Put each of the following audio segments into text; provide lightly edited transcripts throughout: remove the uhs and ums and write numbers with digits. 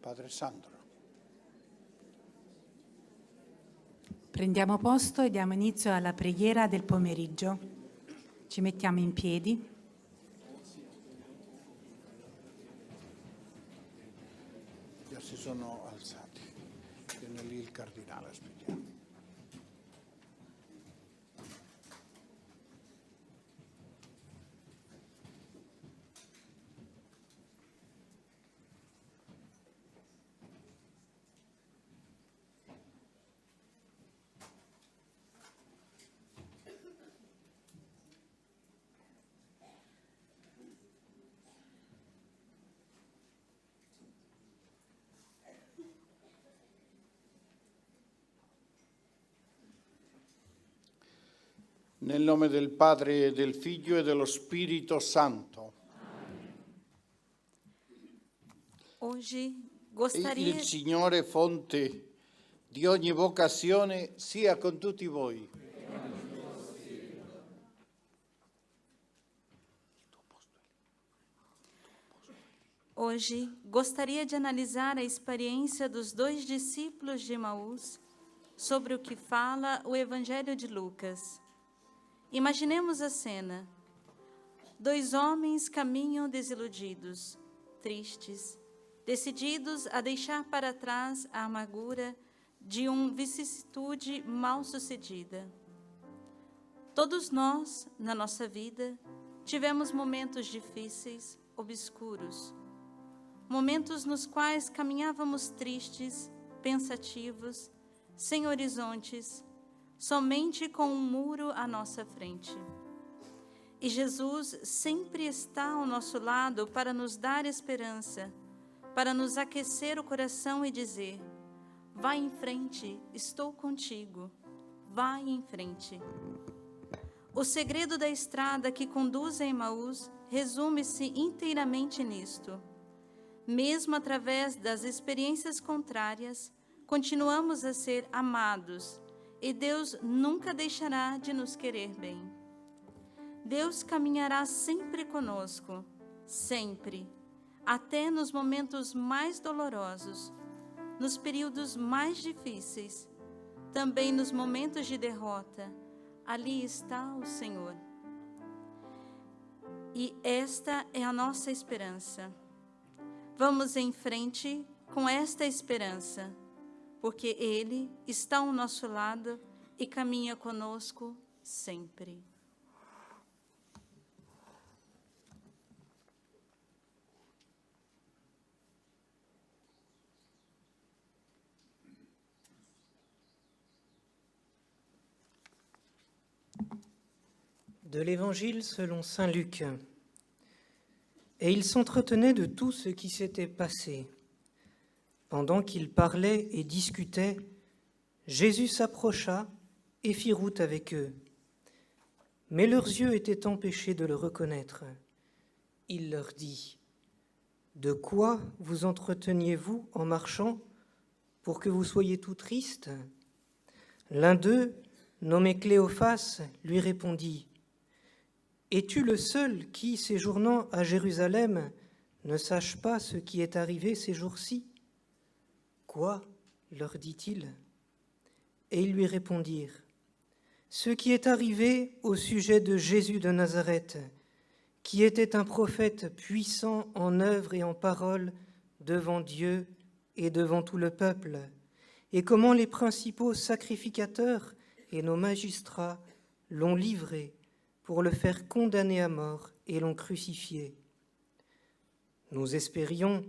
Padre Sandro. Prendiamo posto e diamo inizio alla preghiera del pomeriggio. Ci mettiamo in piedi. Già si sono alzati. Tiene lì il cardinale, aspettiamo. Nel nome del Padre, del Figlio e dello Spirito Santo. Oggi gostaria... Il Signore, fonte di ogni vocazione, sia con tutti voi. Hoje, gostaria de analisar a experiência dos 2 discípulos de Emaús sobre o que fala o Evangelho de Lucas. Imaginemos a cena. 2 homens caminham desiludidos, tristes, decididos a deixar para trás a amargura de uma vicissitude mal-sucedida. Todos nós, na nossa vida, tivemos momentos difíceis, obscuros, momentos nos quais caminhávamos tristes, pensativos, sem horizontes, somente com um muro à nossa frente. E Jesus sempre está ao nosso lado para nos dar esperança, para nos aquecer o coração e dizer: vai em frente, estou contigo, vai em frente. O segredo da estrada que conduz a Emaús resume-se inteiramente nisto. Mesmo através das experiências contrárias, continuamos a ser amados, e Deus nunca deixará de nos querer bem. Deus caminhará sempre conosco, sempre, até nos momentos mais dolorosos, nos períodos mais difíceis, também nos momentos de derrota. Ali está o Senhor. E esta é a nossa esperança. Vamos em frente com esta esperança, porque Ele está ao nosso lado e caminha conosco sempre. De l'Évangile selon saint Luc. Et il s'entretenait de tout ce qui s'était passé. Pendant qu'ils parlaient et discutaient, Jésus s'approcha et fit route avec eux. Mais leurs yeux étaient empêchés de le reconnaître. Il leur dit : « De quoi vous entreteniez-vous en marchant pour que vous soyez tout tristes ? » L'un d'eux, nommé Cléophas, lui répondit : « Es-tu le seul qui, séjournant à Jérusalem, ne sache pas ce qui est arrivé ces jours-ci ? » « Quoi ? leur dit-il. Et ils lui répondirent : « Ce qui est arrivé au sujet de Jésus de Nazareth, qui était un prophète puissant en œuvre et en parole devant Dieu et devant tout le peuple, et comment les principaux sacrificateurs et nos magistrats l'ont livré pour le faire condamner à mort et l'ont crucifié. Nous espérions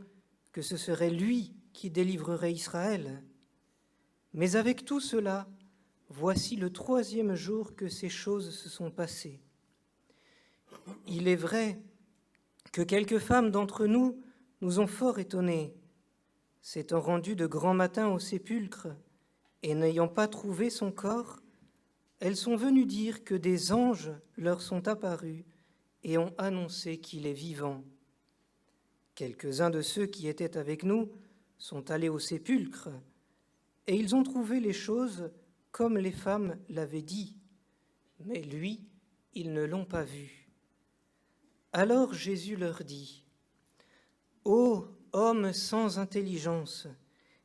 que ce serait lui qui délivrerait Israël. Mais avec tout cela, voici le 3e jour que ces choses se sont passées. Il est vrai que quelques femmes d'entre nous nous ont fort étonnés, s'étant rendues de grand matin au sépulcre et n'ayant pas trouvé son corps, elles sont venues dire que des anges leur sont apparus et ont annoncé qu'il est vivant. Quelques-uns de ceux qui étaient avec nous sont allés au sépulcre, et ils ont trouvé les choses comme les femmes l'avaient dit, mais lui, ils ne l'ont pas vu. Alors Jésus leur dit : « Ô homme sans intelligence,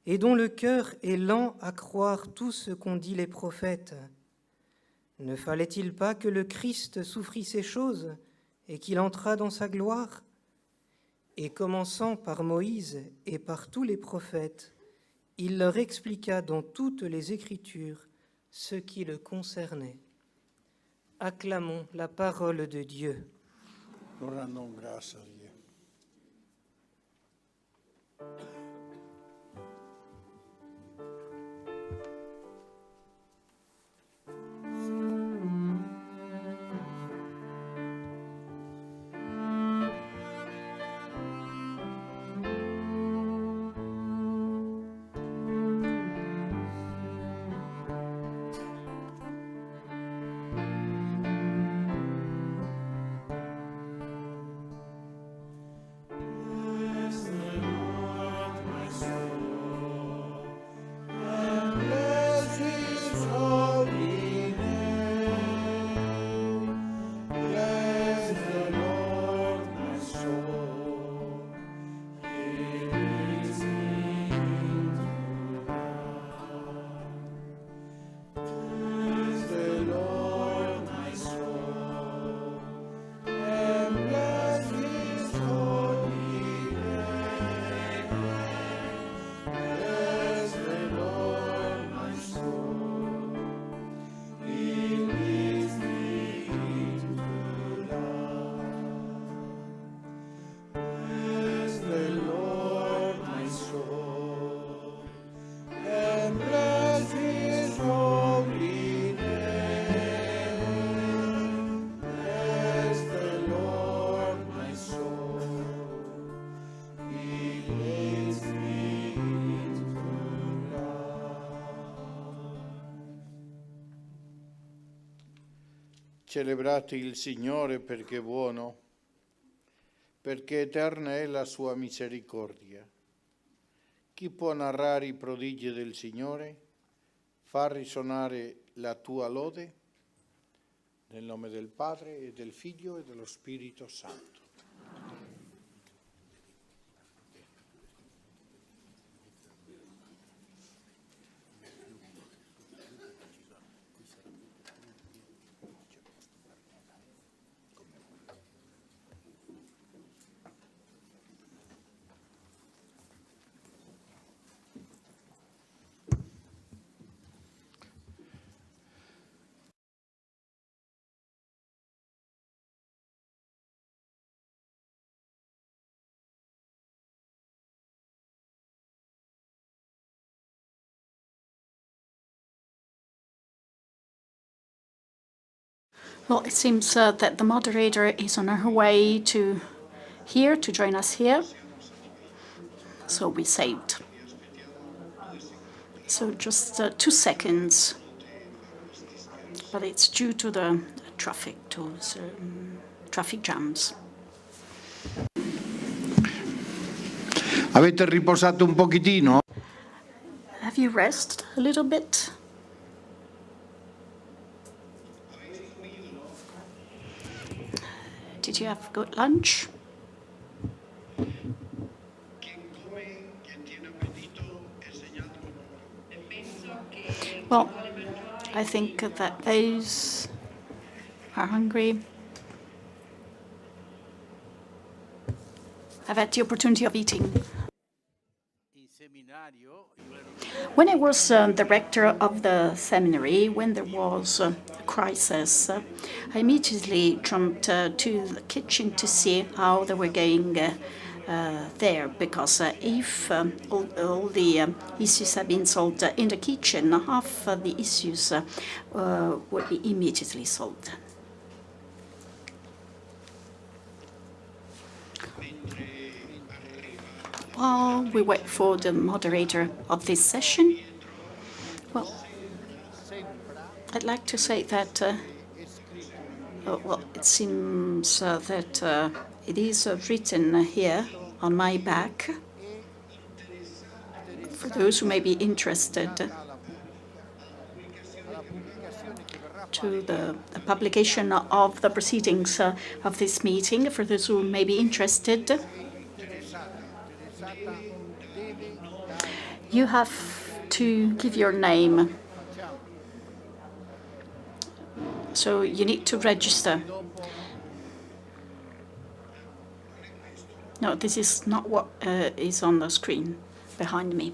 et dont le cœur est lent à croire tout ce qu'ont dit les prophètes. Ne fallait-il pas que le Christ souffrit ces choses et qu'il entrât dans sa gloire ? Et commençant par Moïse et par tous les prophètes, il leur expliqua dans toutes les Écritures ce qui le concernait. Acclamons la parole de Dieu. Nous rendons grâce à Dieu. Celebrate il Signore perché è buono, perché eterna è la sua misericordia. Chi può narrare i prodigi del Signore? Far risuonare la tua lode? Nel nome del Padre e del Figlio e dello Spirito Santo. Well, it seems that the moderator is on her way to here to join us here. So we saved. So just 2 seconds. But it's due to the traffic, traffic jams. Avete riposato un pochettino? Have you rested a little bit? Did you have good lunch? Well, I think that those are hungry have had the opportunity of eating. When I was the rector of the seminary, when there was a crisis, I immediately jumped to the kitchen to see how they were going there, because if all the issues have been solved in the kitchen, half the issues would be immediately solved. While we wait for the moderator of this session, well, I'd like to say that, well, it seems that it is written here on my back, for those who may be interested, to the publication of the proceedings of this meeting, for those who may be interested. You have to give your name. So you need to register. No, this is not what is on the screen behind me.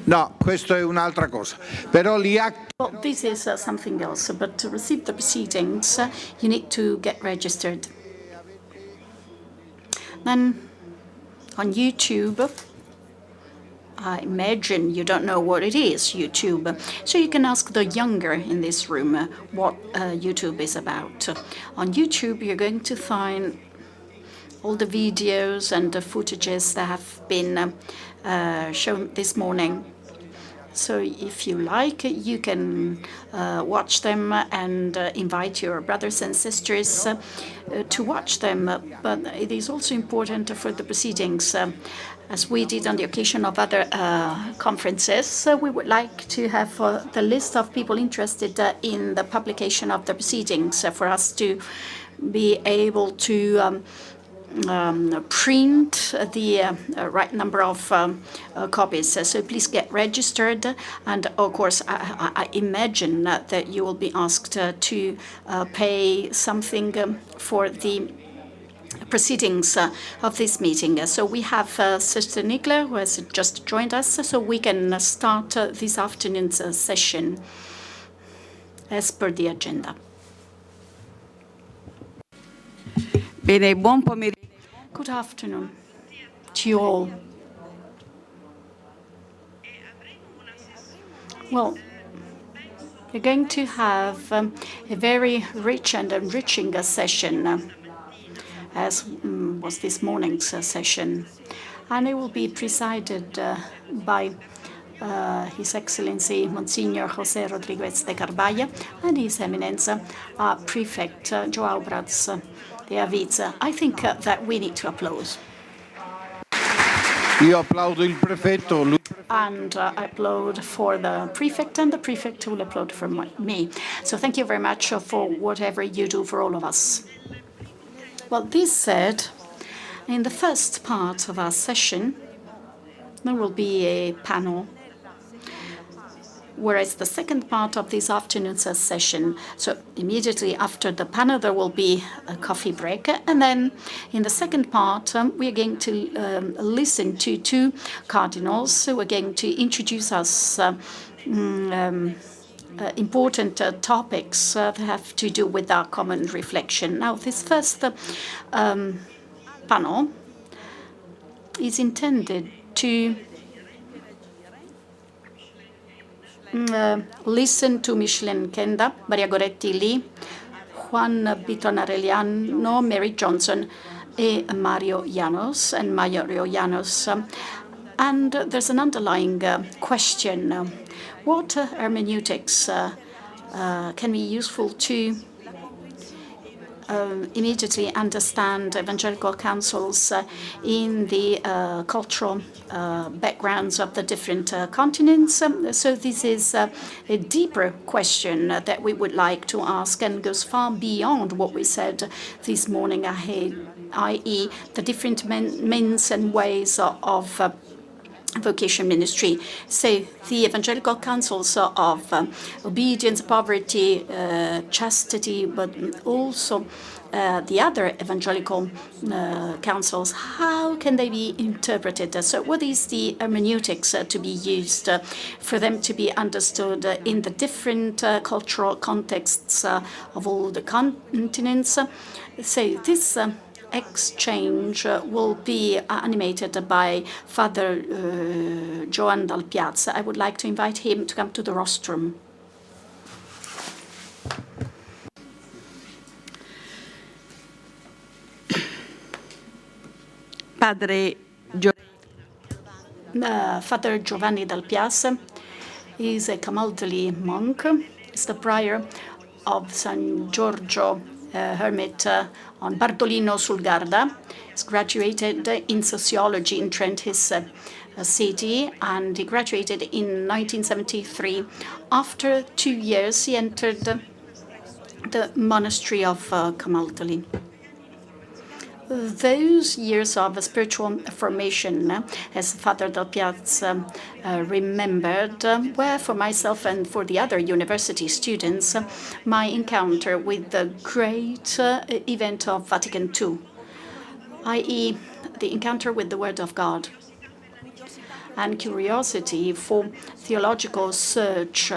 No, questo è un'altra cosa. Però gli atti... Well, this is something else, but to receive the proceedings, you need to get registered. Then on YouTube, I imagine you don't know what it is, YouTube. So you can ask the younger in this room what YouTube is about. On YouTube, you're going to find all the videos and the footages that have been shown this morning. So if you like, you can watch them and invite your brothers and sisters to watch them. But it is also important for the proceedings. As we did on the occasion of other conferences, we would like to have the list of people interested in the publication of the proceedings for us to be able to print the right number of copies. So please get registered. And of course, I imagine that you will be asked to pay something for the proceedings of this meeting. So we have Sister Nicola, who has just joined us, so we can start this afternoon's session as per the agenda. Bene, buon pomeriggio. Good afternoon to you all. Well, we're going to have a very rich and enriching session, as was this morning's session. And it will be presided by His Excellency Monsignor José Rodríguez de Carvalho and His Eminence Prefect João Braz de Aviza. I think that we need to applaud. Io applaudo il prefetto. And I applaud for the prefect, and the prefect will applaud for me. So thank you very much for whatever you do for all of us. Well, this said, in the first part of our session, there will be a panel, whereas the second part of this afternoon's session, so immediately after the panel, there will be a coffee break. And then in the second part, we are going to listen to two cardinals who are going to introduce us important topics that have to do with our common reflection. Now, this first panel is intended to listen to Micheline Kenda, Maria Goretti Lee, Juan Biton-Arellano, Mary Johnson, Mario Llanos. And there's an underlying question. What hermeneutics can be useful to immediately understand evangelical councils in the cultural backgrounds of the different continents? So this is a deeper question that we would like to ask, and goes far beyond what we said this morning, i.e. the different means and ways of Vocation Ministry. So the evangelical councils of obedience, poverty, chastity, but also the other evangelical councils, how can they be interpreted? So what is the hermeneutics to be used for them to be understood in the different cultural contexts of all the continents? So this exchange will be animated by Father Joan Dal Piazza. I would like to invite him to come to the rostrum. Father Giovanni Dal Piazza is a Camaldoli monk. He's the prior of San Giorgio Hermit on Bardolino sul Garda. He's graduated in sociology in Trent, his city, and he graduated in 1973. After 2 years, he entered the monastery of Camaldoli. those years of spiritual formation, as Father Del Piazza remembered, were for myself and for the other university students my encounter with the great event of Vatican II, i.e. the encounter with the Word of God and curiosity for theological search,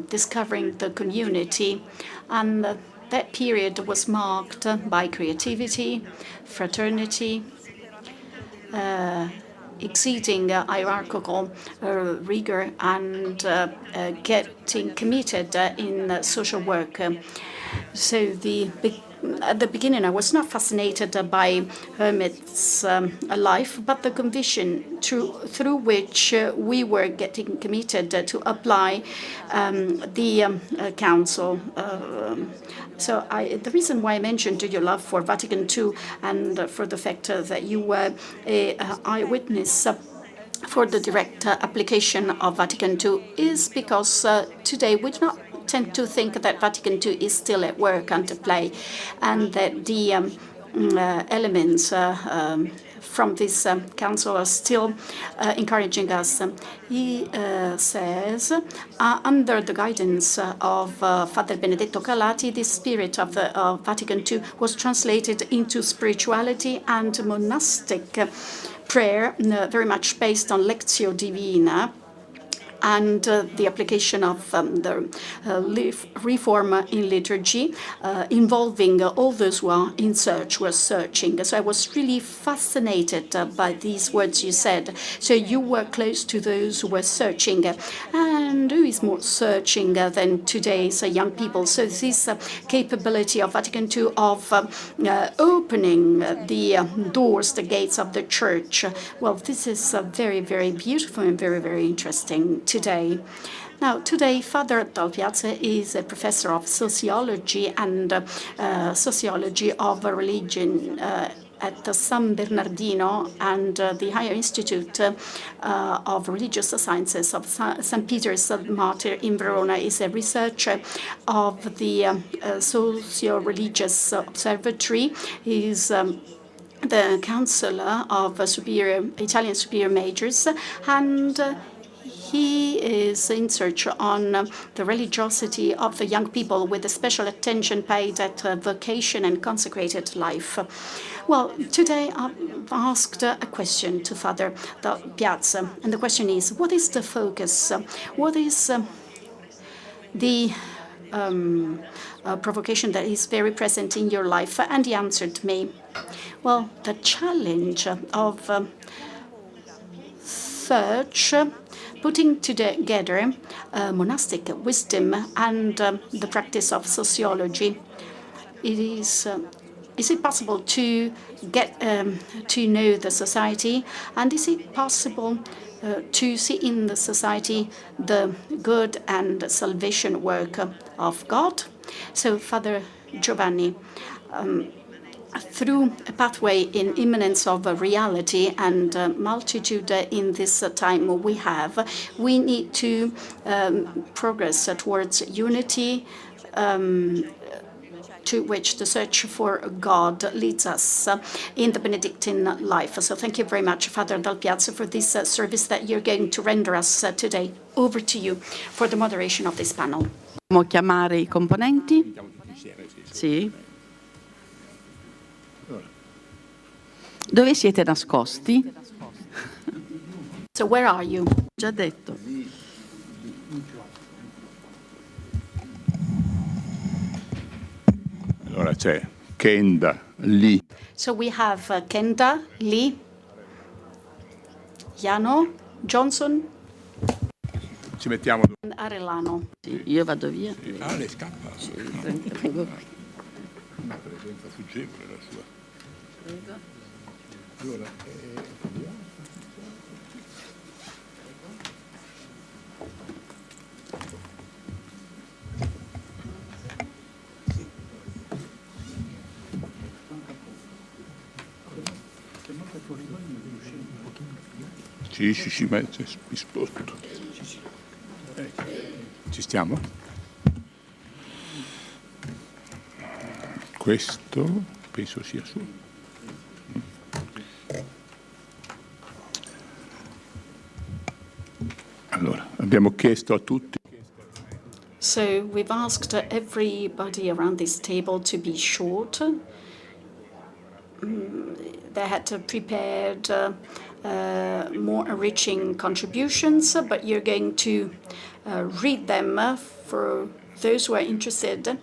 discovering the community. And that period was marked by creativity, fraternity, exceeding hierarchical rigor, and getting committed in social work. So at the beginning, I was not fascinated by hermits' life, but the conviction through which we were getting committed to apply the council. So the reason why I mentioned your love for Vatican II and for the fact that you were an eyewitness for the direct application of Vatican II is because today we do not tend to think that Vatican II is still at work and at play, and that the elements from this council are still encouraging us. He says, under the guidance of Father Benedetto Calati, the spirit of Vatican II was translated into spirituality and monastic prayer, very much based on Lectio Divina, and the application of the reform in liturgy, involving all those who are in search, who are searching. So I was really fascinated by these words you said. So you were close to those who were searching, and who is more searching than today's young people? So this capability of Vatican II of opening the doors, the gates of the church, well, this is very, very beautiful and very, very interesting today. Now, today, Father Del Piazza is a professor of sociology and sociology of religion at the San Bernardino and the Higher Institute of Religious Sciences of St. Peter's Martyr in Verona. Is a researcher of the Socio-Religious Observatory. He's the counselor of Italian superior majors, and he is in search on the religiosity of the young people, with a special attention paid at vocation and consecrated life. Well, today I've asked a question to Father Del Piazza, and the question is, what is the focus? What is the provocation that is very present in your life? And he answered me, well, the challenge of search, putting together monastic wisdom and the practice of sociology. Is it possible to get to know the society, and is it possible to see in the society the good and salvation work of God? So, Father Giovanni, through a pathway in immanence of reality and multitude in this time we need to progress towards unity, to which the search for God leads us in the Benedictine life. So thank you very much, Father Del Piazza, for this service that you're going to render us today. Over to you for the moderation of this panel. Possiamo chiamare I componenti? Sì. Dove siete nascosti? So where are you? Già detto. Allora c'è Kenda lì. So we have Kenda, Lee, Jano, Johnson, Ci mettiamo. and Arellano. Sì, io vado via. Ah, lei scappa. Sì, vengo qui. Una presenza fuggevole la sua. Prego. Allora, Sì, ma mi sposto. Ecco. Ci stiamo? Questo penso sia suo. Abbiamo chiesto a tutti So we've asked everybody around this table to be short. They had prepared more enriching contributions, but you're going to read them for those who are interested.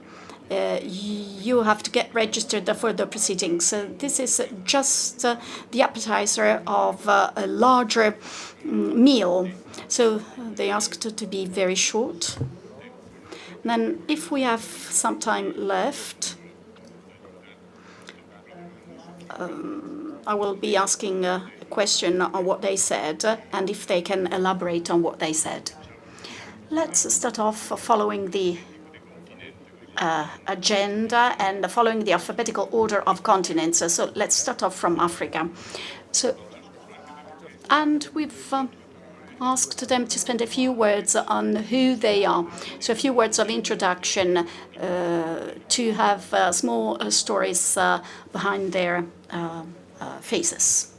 You have to get registered for the proceedings. So this is just the appetizer of a larger meal. So they asked to be very short. Then, if we have some time left, I will be asking a question on what they said and if they can elaborate on what they said. Let's start off following the agenda and following the alphabetical order of continents. So let's start off from Africa. And we've asked them to spend a few words on who they are. So a few words of introduction, to have small stories behind their faces.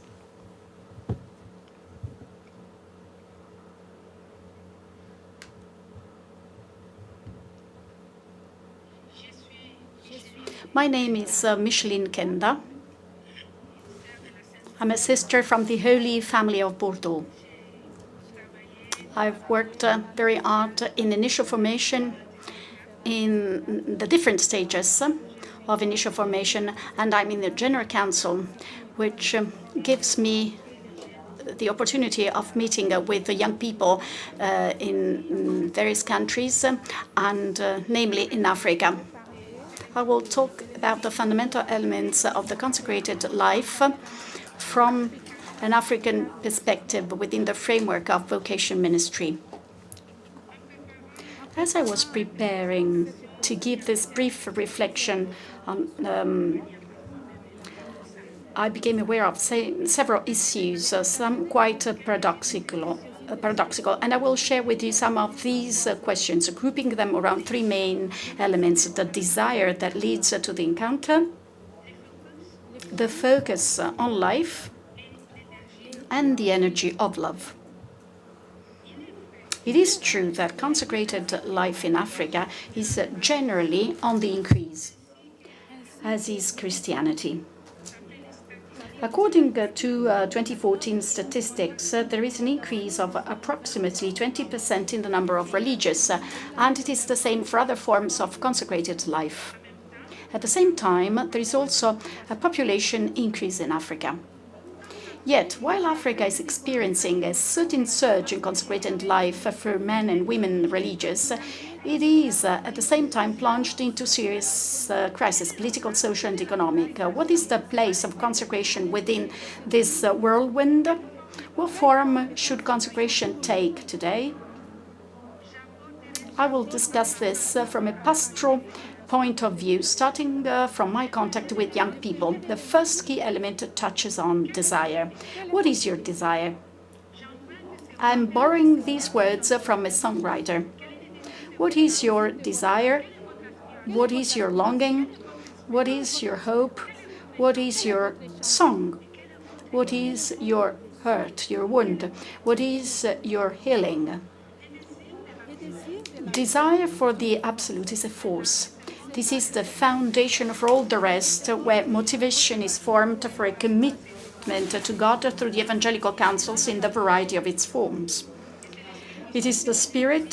My name is Micheline Kenda. I'm a sister from the Holy Family of Bordeaux. I've worked very hard in initial formation, in the different stages of initial formation, and I'm in the General Council, which gives me the opportunity of meeting with the young people in various countries, and namely in Africa. I will talk about the fundamental elements of the consecrated life from an African perspective within the framework of Vocation Ministry. As I was preparing to give this brief reflection on, I became aware of several issues, some quite paradoxical, and I will share with you some of these questions, grouping them around three main elements: the desire that leads to the encounter, the focus on life, and the energy of love. It is true that consecrated life in Africa is generally on the increase, as is Christianity. According to 2014 statistics, there is an increase of approximately 20% in the number of religious, and it is the same for other forms of consecrated life. At the same time, there is also a population increase in Africa. Yet, while Africa is experiencing a certain surge in consecrated life for men and women religious, it is at the same time plunged into serious crisis, political, social, and economic. What is the place of consecration within this whirlwind? What form should consecration take today? I will discuss this from a pastoral point of view, starting from my contact with young people. The first key element touches on desire. What is your desire? I'm borrowing these words from a songwriter. What is your desire? What is your longing? What is your hope? What is your song? What is your hurt, your wound? What is your healing? Desire for the absolute is a force. This is the foundation for all the rest, where motivation is formed for a commitment to God through the evangelical counsels in the variety of its forms. It is the Spirit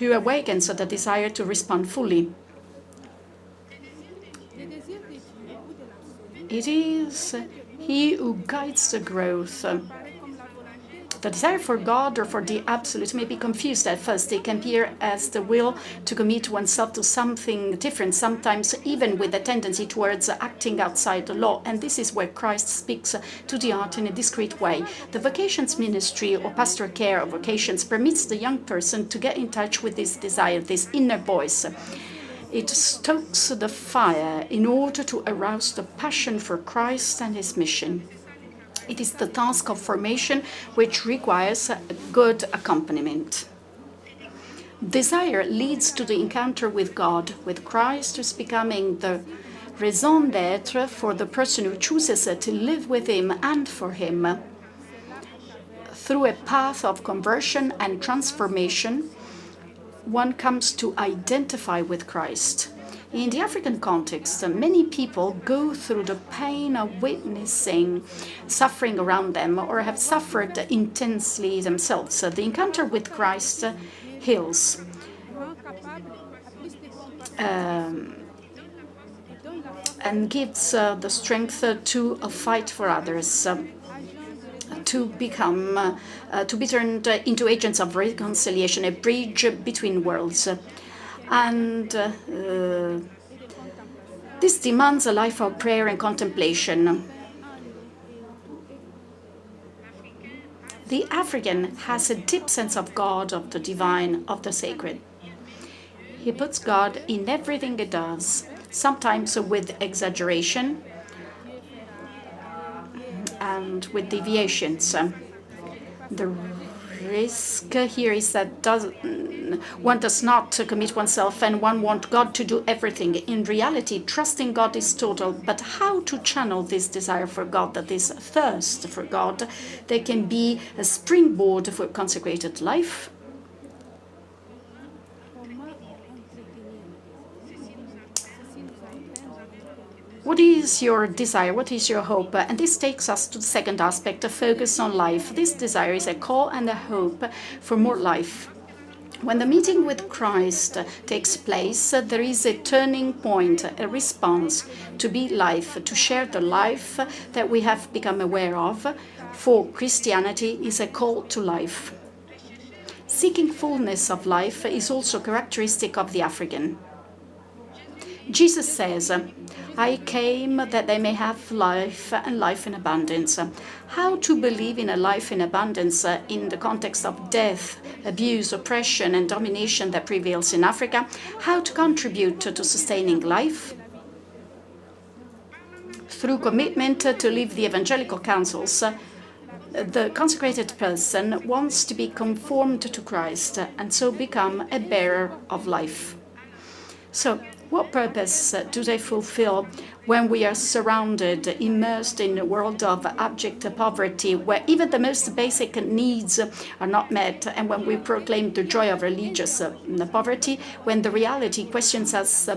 who awakens the desire to respond fully. It is He who guides the growth. The desire for God or for the absolute may be confused at first. It can appear as the will to commit oneself to something different, sometimes even with a tendency towards acting outside the law. And this is where Christ speaks to the heart in a discreet way. The Vocations Ministry or pastoral care of vocations permits the young person to get in touch with this desire, this inner voice. It stokes the fire in order to arouse the passion for Christ and his mission. It is the task of formation which requires good accompaniment. Desire leads to the encounter with God, with Christ, who's becoming the raison d'être for the person who chooses to live with him and for him through a path of conversion and transformation, one comes to identify with Christ. In the African context, many people go through the pain of witnessing suffering around them or have suffered intensely themselves. The encounter with Christ heals. And gives the strength to fight for others, to become, to be turned into agents of reconciliation, a bridge between worlds. And this demands a life of prayer and contemplation. The African has a deep sense of God, of the divine, of the sacred. He puts God in everything he does, sometimes with exaggeration and with deviations. The risk here is that one does not commit oneself and one wants God to do everything. In reality, trusting God is total, but how to channel this desire for God, this thirst for God, that can be a springboard for consecrated life? What is your desire? What is your hope? And this takes us to the second aspect, a focus on life. This desire is a call and a hope for more life. When the meeting with Christ takes place, there is a turning point, a response to be life, to share the life that we have become aware of. For Christianity is a call to life. Seeking fullness of life is also characteristic of the African. Jesus says, I came that they may have life and life in abundance. How to believe in a life in abundance in the context of death, abuse, oppression, and domination that prevails in Africa? How to contribute to sustaining life? Through commitment to live the evangelical counsels, the consecrated person wants to be conformed to Christ and so become a bearer of life. So, what purpose do they fulfill when we are surrounded, immersed in a world of abject poverty, where even the most basic needs are not met, and when we proclaim the joy of religious poverty, when the reality questions us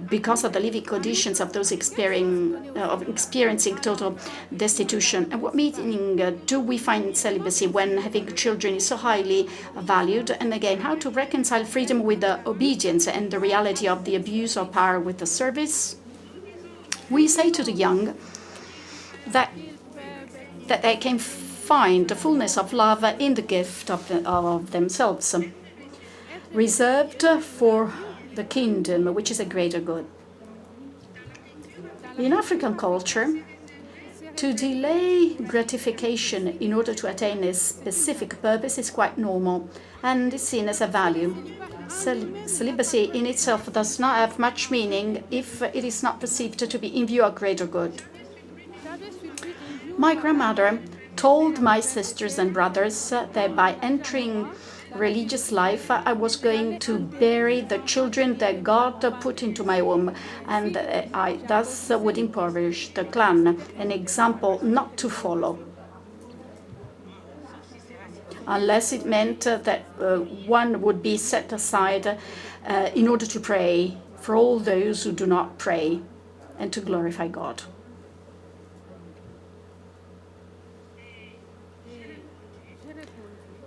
because of the living conditions of those experiencing total destitution? And what meaning do we find in celibacy when having children is so highly valued? And again, how to reconcile freedom with the obedience and the reality of the abuse of power with the service? We say to the young that they can find the fullness of love in the gift of themselves, reserved for the kingdom, which is a greater good. In African culture, to delay gratification in order to attain a specific purpose is quite normal and is seen as a value. Celibacy in itself does not have much meaning if it is not perceived to be in view of greater good. My grandmother told my sisters and brothers that by entering religious life, I was going to bury the children that God put into my womb, and I thus would impoverish the clan, an example not to follow. Unless it meant that one would be set aside in order to pray for all those who do not pray and to glorify God.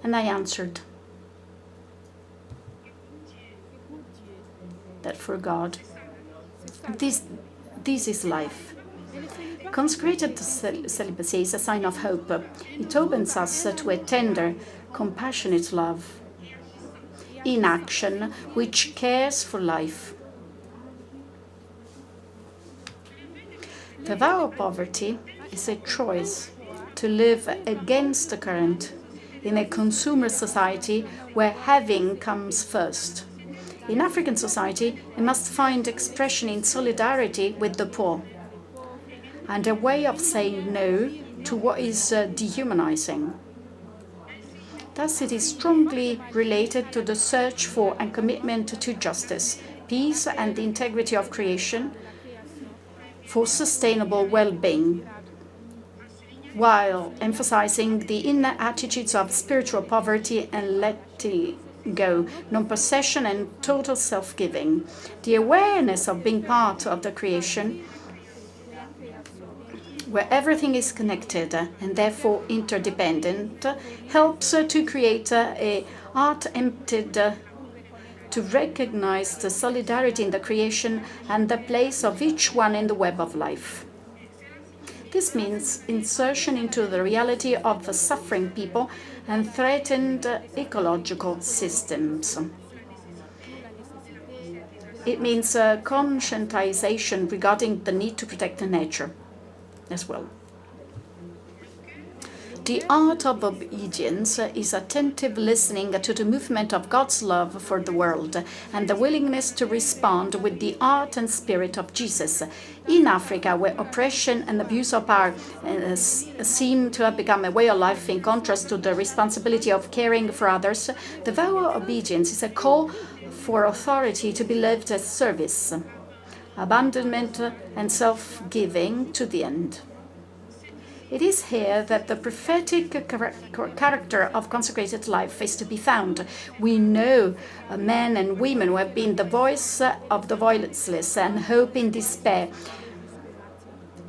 And I answered that for God, this is life. Consecrated celibacy is a sign of hope. It opens us to a tender, compassionate love in action, which cares for life. The vow of poverty is a choice to live against the current in a consumer society where having comes first. In African society, it must find expression in solidarity with the poor and a way of saying no to what is dehumanizing. Thus, it is strongly related to the search for and commitment to justice, peace, and the integrity of creation for sustainable well-being. while emphasizing the inner attitudes of spiritual poverty and letting go, non-possession and total self-giving. The awareness of being part of the creation, where everything is connected and therefore interdependent, helps to create a heart emptied to recognize the solidarity in the creation and the place of each one in the web of life. This means insertion into the reality of the suffering people and threatened ecological systems. It means conscientization regarding the need to protect the nature as well. The art of obedience is attentive listening to the movement of God's love for the world and the willingness to respond with the art and spirit of Jesus. In Africa, where oppression and abuse of power seem to have become a way of life in contrast to the responsibility of caring for others, the vow of obedience is a call for authority to be lived as service, abandonment and self-giving to the end. It is here that the prophetic character of consecrated life is to be found. We know men and women who have been the voice of the voiceless and hope in despair.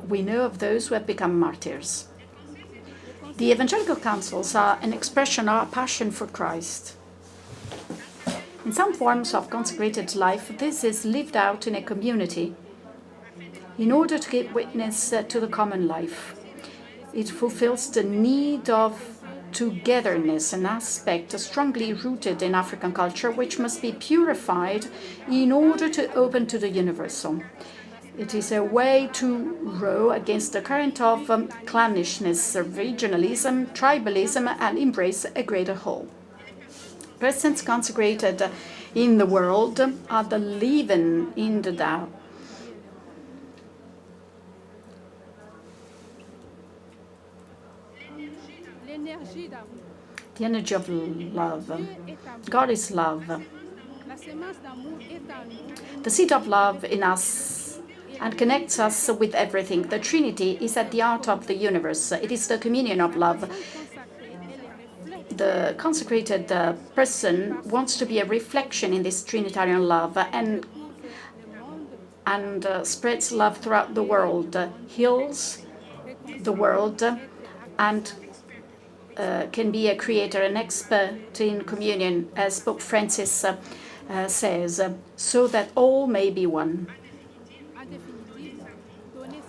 We know of those who have become martyrs. The evangelical councils are an expression of our passion for Christ. In some forms of consecrated life, this is lived out in a community in order to give witness to the common life. It fulfills the need of togetherness, an aspect strongly rooted in African culture, which must be purified in order to open to the universal. It is a way to row against the current of clannishness, regionalism, tribalism, and embrace a greater whole. Persons consecrated in the world are the leaven in the dough. The energy of love. God is love. The seed of love in us and connects us with everything. The Trinity is at the heart of the universe. It is the communion of love. The consecrated person wants to be a reflection in this Trinitarian love and spreads love throughout the world, heals the world, and can be a creator, an expert in communion, as Pope Francis says, so that all may be one.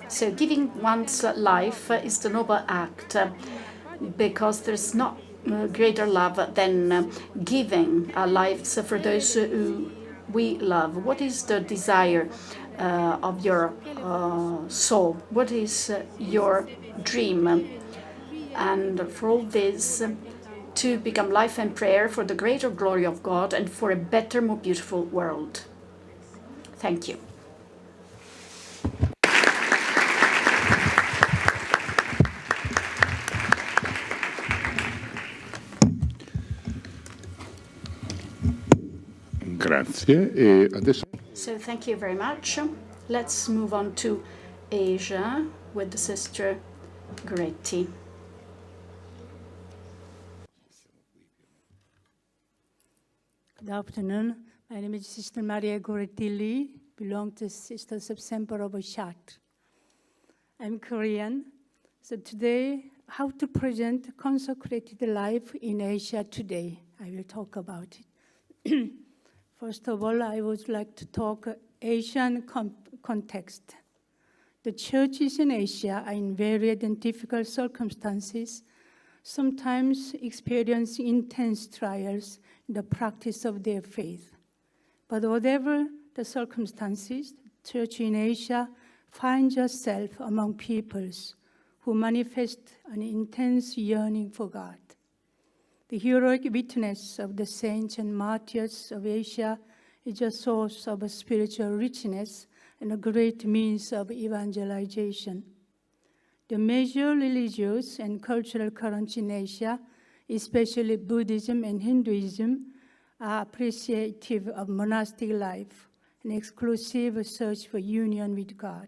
So giving one's life is the noble act, because there's not greater love than giving our lives for those who we love. What is the desire of your soul? What is your dream? And for all this, to become life and prayer for the greater glory of God and for a better, more beautiful world. Thank you. Grazie. E adesso... So thank you very much. Let's move on to Asia with the Sister Gretti. Good afternoon. My name is Sister Maria Goretilli, belong to Sisters of St. Paul of Chartres. I'm Korean. So today, how to present consecrated life in Asia today. I will talk about it. First of all, I would like to talk Asian context. The churches in Asia are in varied and difficult circumstances, sometimes experiencing intense trials in the practice of their faith. But whatever the circumstances, the Church in Asia finds herself among peoples who manifest an intense yearning for God. The heroic witness of the saints and martyrs of Asia is a source of spiritual richness and a great means of evangelization. The major religious and cultural currents in Asia, especially Buddhism and Hinduism, are appreciative of monastic life, an exclusive search for union with God.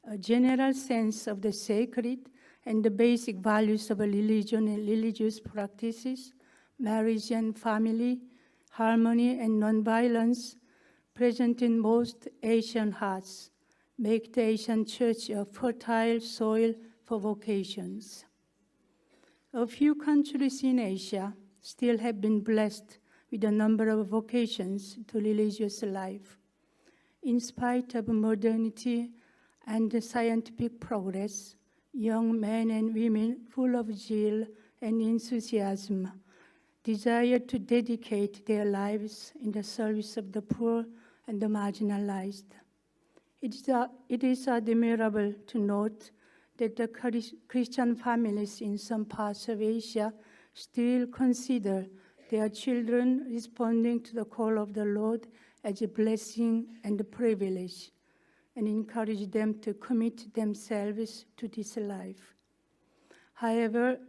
A general sense of the sacred and the basic values of a religion and religious practices, marriage and family, harmony and nonviolence, present in most Asian hearts, make the Asian Church a fertile soil for vocations. A few countries in Asia still have been blessed with a number of vocations to religious life. In spite of modernity and scientific progress, young men and women full of zeal and enthusiasm desire to dedicate their lives in the service of the poor and the marginalized. It is admirable to note that the Christian families in some parts of Asia still consider their children responding to the call of the Lord as a blessing and a privilege, and encourage them to commit themselves to this life. However,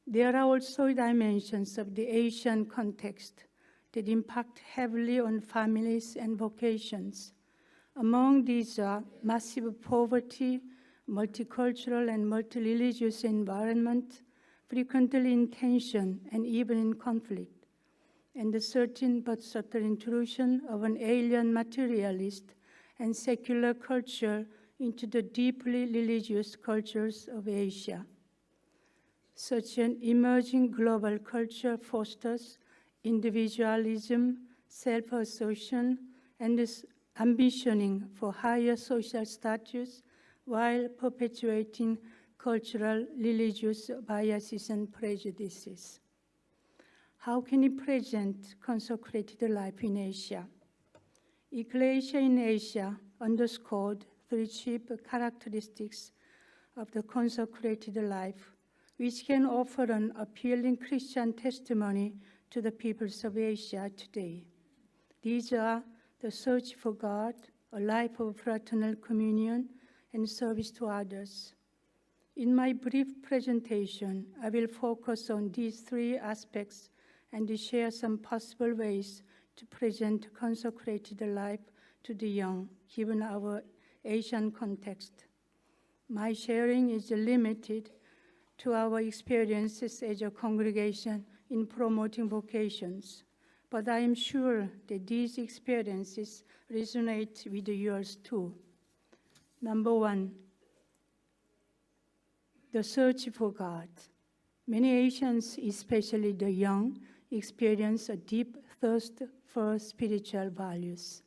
there are also dimensions of the Asian context that impact heavily on families and vocations. Among these are massive poverty, multicultural and multireligious environment, frequently in tension and even in conflict, and the certain but subtle intrusion of an alien materialist and secular culture into the deeply religious cultures of Asia. Such an emerging global culture fosters individualism, self-assertion, and is ambitioning for higher social status while perpetuating cultural, religious biases and prejudices. How can we present consecrated life in Asia? Ecclesia in Asia underscored three chief characteristics of the consecrated life, which can offer an appealing Christian testimony to the peoples of Asia today. These are the search for God, a life of fraternal communion, and service to others. In my brief presentation, I will focus on these three aspects and share some possible ways to present consecrated life to the young, given our Asian context. My sharing is limited to our experiences as a congregation in promoting vocations, but I am sure that these experiences resonate with yours too. Number one, the search for God. Many Asians, especially the young, experience a deep thirst for spiritual values.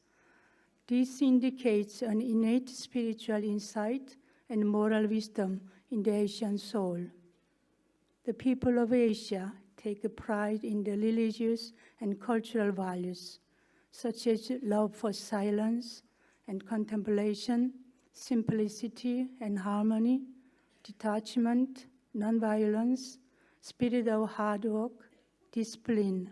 This indicates an innate spiritual insight and moral wisdom in the Asian soul. The people of Asia take a pride in the religious and cultural values, such as love for silence and contemplation, simplicity and harmony, detachment, nonviolence, spirit of hard work, discipline,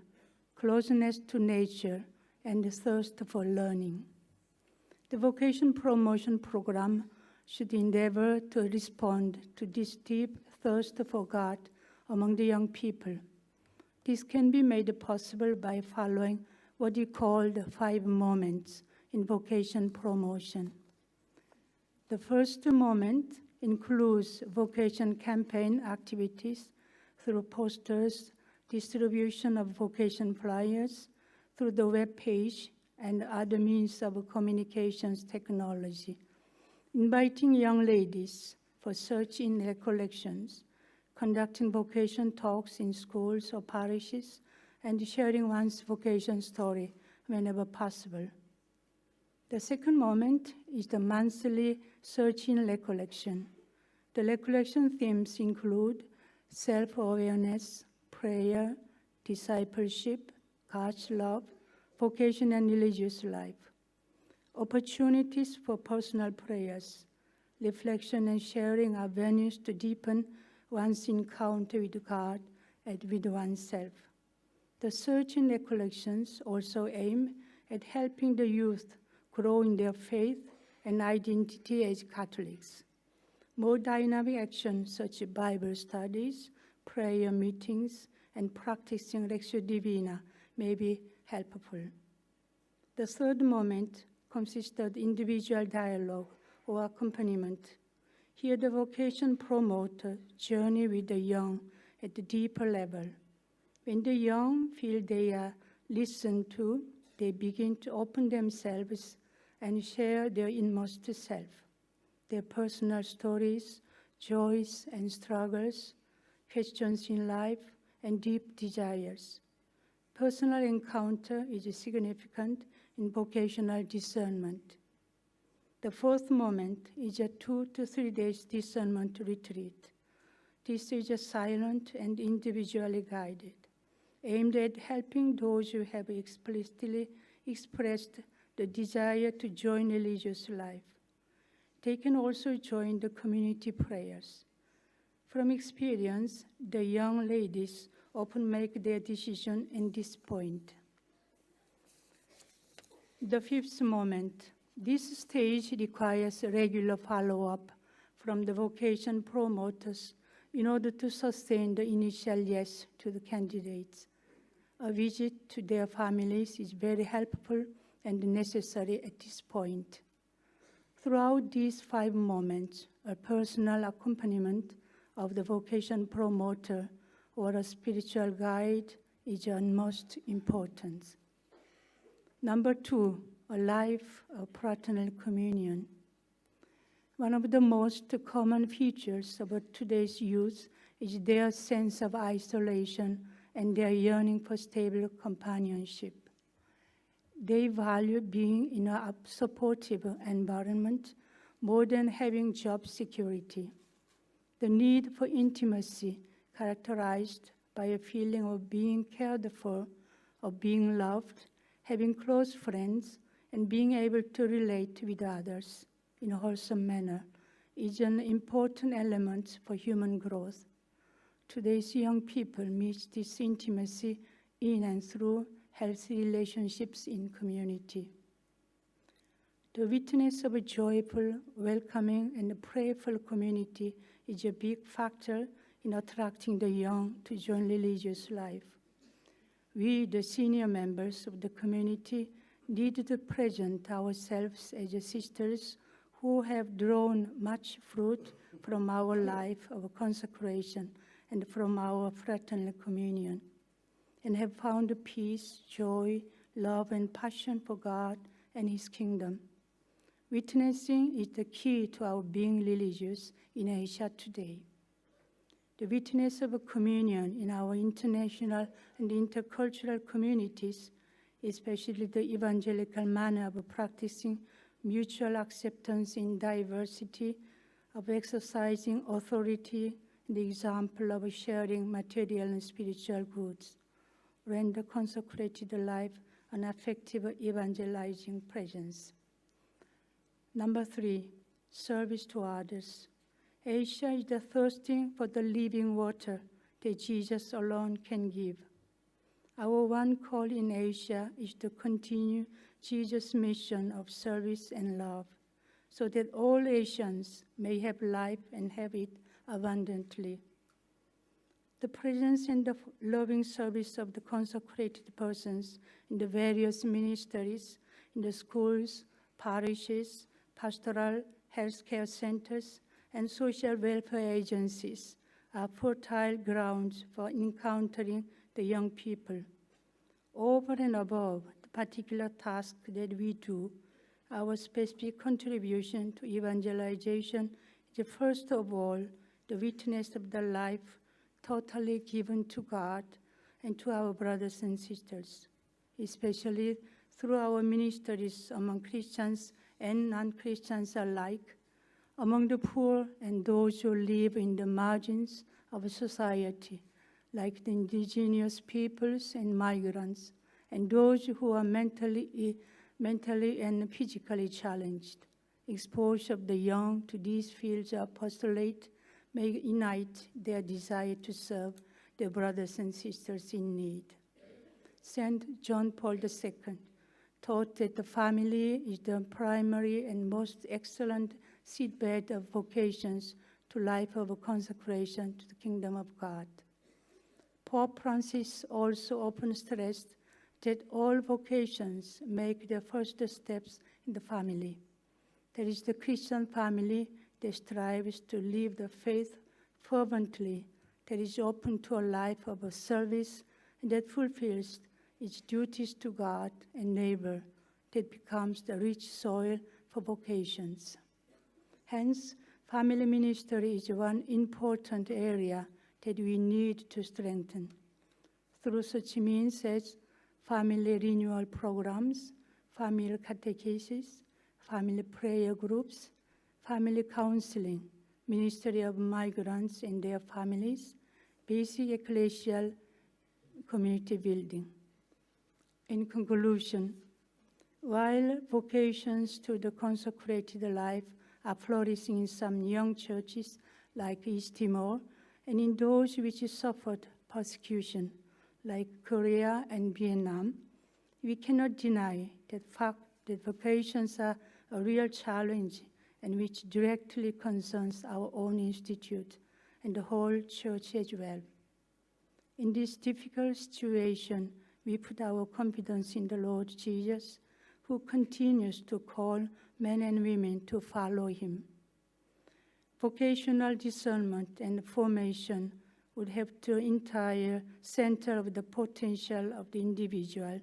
closeness to nature, and the thirst for learning. The Vocation Promotion Program should endeavor to respond to this deep thirst for God among the young people. This can be made possible by following what we call the 5 moments in vocation promotion. The first moment includes vocation campaign activities through posters, distribution of vocation flyers, through the web page, and other means of communications technology. Inviting young ladies for search in recollections, conducting vocation talks in schools or parishes, and sharing one's vocation story whenever possible. The second moment is the monthly search in recollection. The recollection themes include self-awareness, prayer, discipleship, God's love, vocation and religious life. Opportunities for personal prayers, reflection and sharing are venues to deepen one's encounter with God and with oneself. The search and recollections also aim at helping the youth grow in their faith and identity as Catholics. More dynamic actions such as Bible studies, prayer meetings, and practicing Lectio Divina may be helpful. The third moment consists of individual dialogue or accompaniment. Here the vocation promoter journey with the young at a deeper level. When the young feel they are listened to, they begin to open themselves and share their inmost self, their personal stories, joys and struggles, questions in life, and deep desires. Personal encounter is significant in vocational discernment. The fourth moment is a 2 to 3 days discernment retreat. This is a silent and individually guided, aimed at helping those who have explicitly expressed the desire to join religious life. They can also join the community prayers. From experience, the young ladies often make their decision at this point. The fifth moment. This stage requires regular follow-up from the vocation promoters in order to sustain the initial yes to the candidates. A visit to their families is very helpful and necessary at this point. Throughout these 5 moments, a personal accompaniment of the vocation promoter or a spiritual guide is of most importance. Number 2, a life of fraternal communion. One of the most common features of today's youth is their sense of isolation and their yearning for stable companionship. They value being in a supportive environment more than having job security. The need for intimacy, characterized by a feeling of being cared for, of being loved, having close friends, and being able to relate with others in a wholesome manner, is an important element for human growth. Today's young people meet this intimacy in and through healthy relationships in community. The witness of a joyful, welcoming, and prayerful community is a big factor in attracting the young to join religious life. We, the senior members of the community, need to present ourselves as sisters who have drawn much fruit from our life of consecration and from our fraternal communion, and have found peace, joy, love, and passion for God and His kingdom. Witnessing is the key to our being religious in Asia today. The witness of a communion in our international and intercultural communities, especially the evangelical manner of practicing mutual acceptance in diversity, of exercising authority, and the example of sharing material and spiritual goods, render consecrated life an effective evangelizing presence. Number 3, service to others. Asia is thirsting for the living water that Jesus alone can give. Our one call in Asia is to continue Jesus' mission of service and love, so that all Asians may have life and have it abundantly. The presence and the loving service of the consecrated persons in the various ministries, in the schools, parishes, pastoral healthcare centers, and social welfare agencies are fertile grounds for encountering the young people. Over and above the particular task that we do, our specific contribution to evangelization is first of all the witness of the life totally given to God and to our brothers and sisters, especially through our ministries among Christians and non-Christians alike, among the poor and those who live in the margins of society, like the indigenous peoples and migrants, and those who are mentally and physically challenged. Exposure of the young to these fields of apostolate may ignite their desire to serve their brothers and sisters in need. Saint John Paul II taught that the family is the primary and most excellent seedbed of vocations to life of consecration to the kingdom of God. Pope Francis also often stressed that all vocations make their first steps in the family. There is the Christian family, that strives to live the faith fervently, that is open to a life of service, and that fulfills its duties to God and neighbor, that becomes the rich soil for vocations. Hence, family ministry is one important area that we need to strengthen. Through such means as family renewal programs, family catechesis, family prayer groups, family counseling, ministry of migrants and their families, basic ecclesial community building. In conclusion, while vocations to the consecrated life are flourishing in some young churches like East Timor, and in those which suffered persecution like Korea and Vietnam, we cannot deny that fact that vocations are a real challenge and which directly concerns our own institute and the whole church as well. In this difficult situation, we put our confidence in the Lord Jesus, who continues to call men and women to follow him. Vocational discernment and formation would have the entire center of the potential of the individual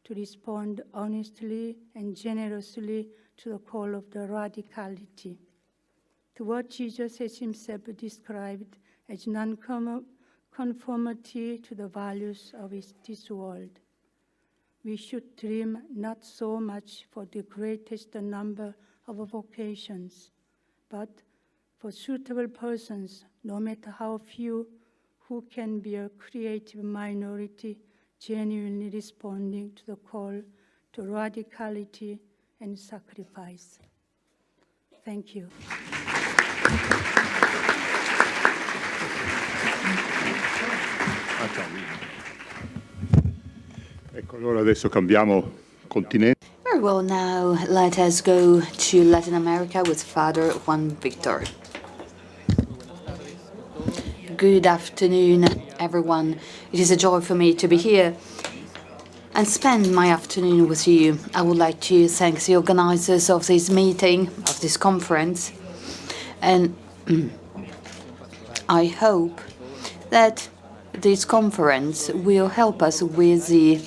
to respond honestly and generously to the call of the radicality, to what Jesus has himself described as non-conformity to the values of this world. We should dream not so much for the greatest number of vocations, but for suitable persons, no matter how few, who can be a creative minority, genuinely responding to the call to radicality and sacrifice. Thank you. Ecco, allora adesso cambiamo continente. Very well, now let us go to Latin America with Father Juan Victor. Good afternoon, everyone. It is a joy for me to be here and spend my afternoon with you. I would like to thank the organizers of this meeting, of this conference, and I hope that this conference will help us with the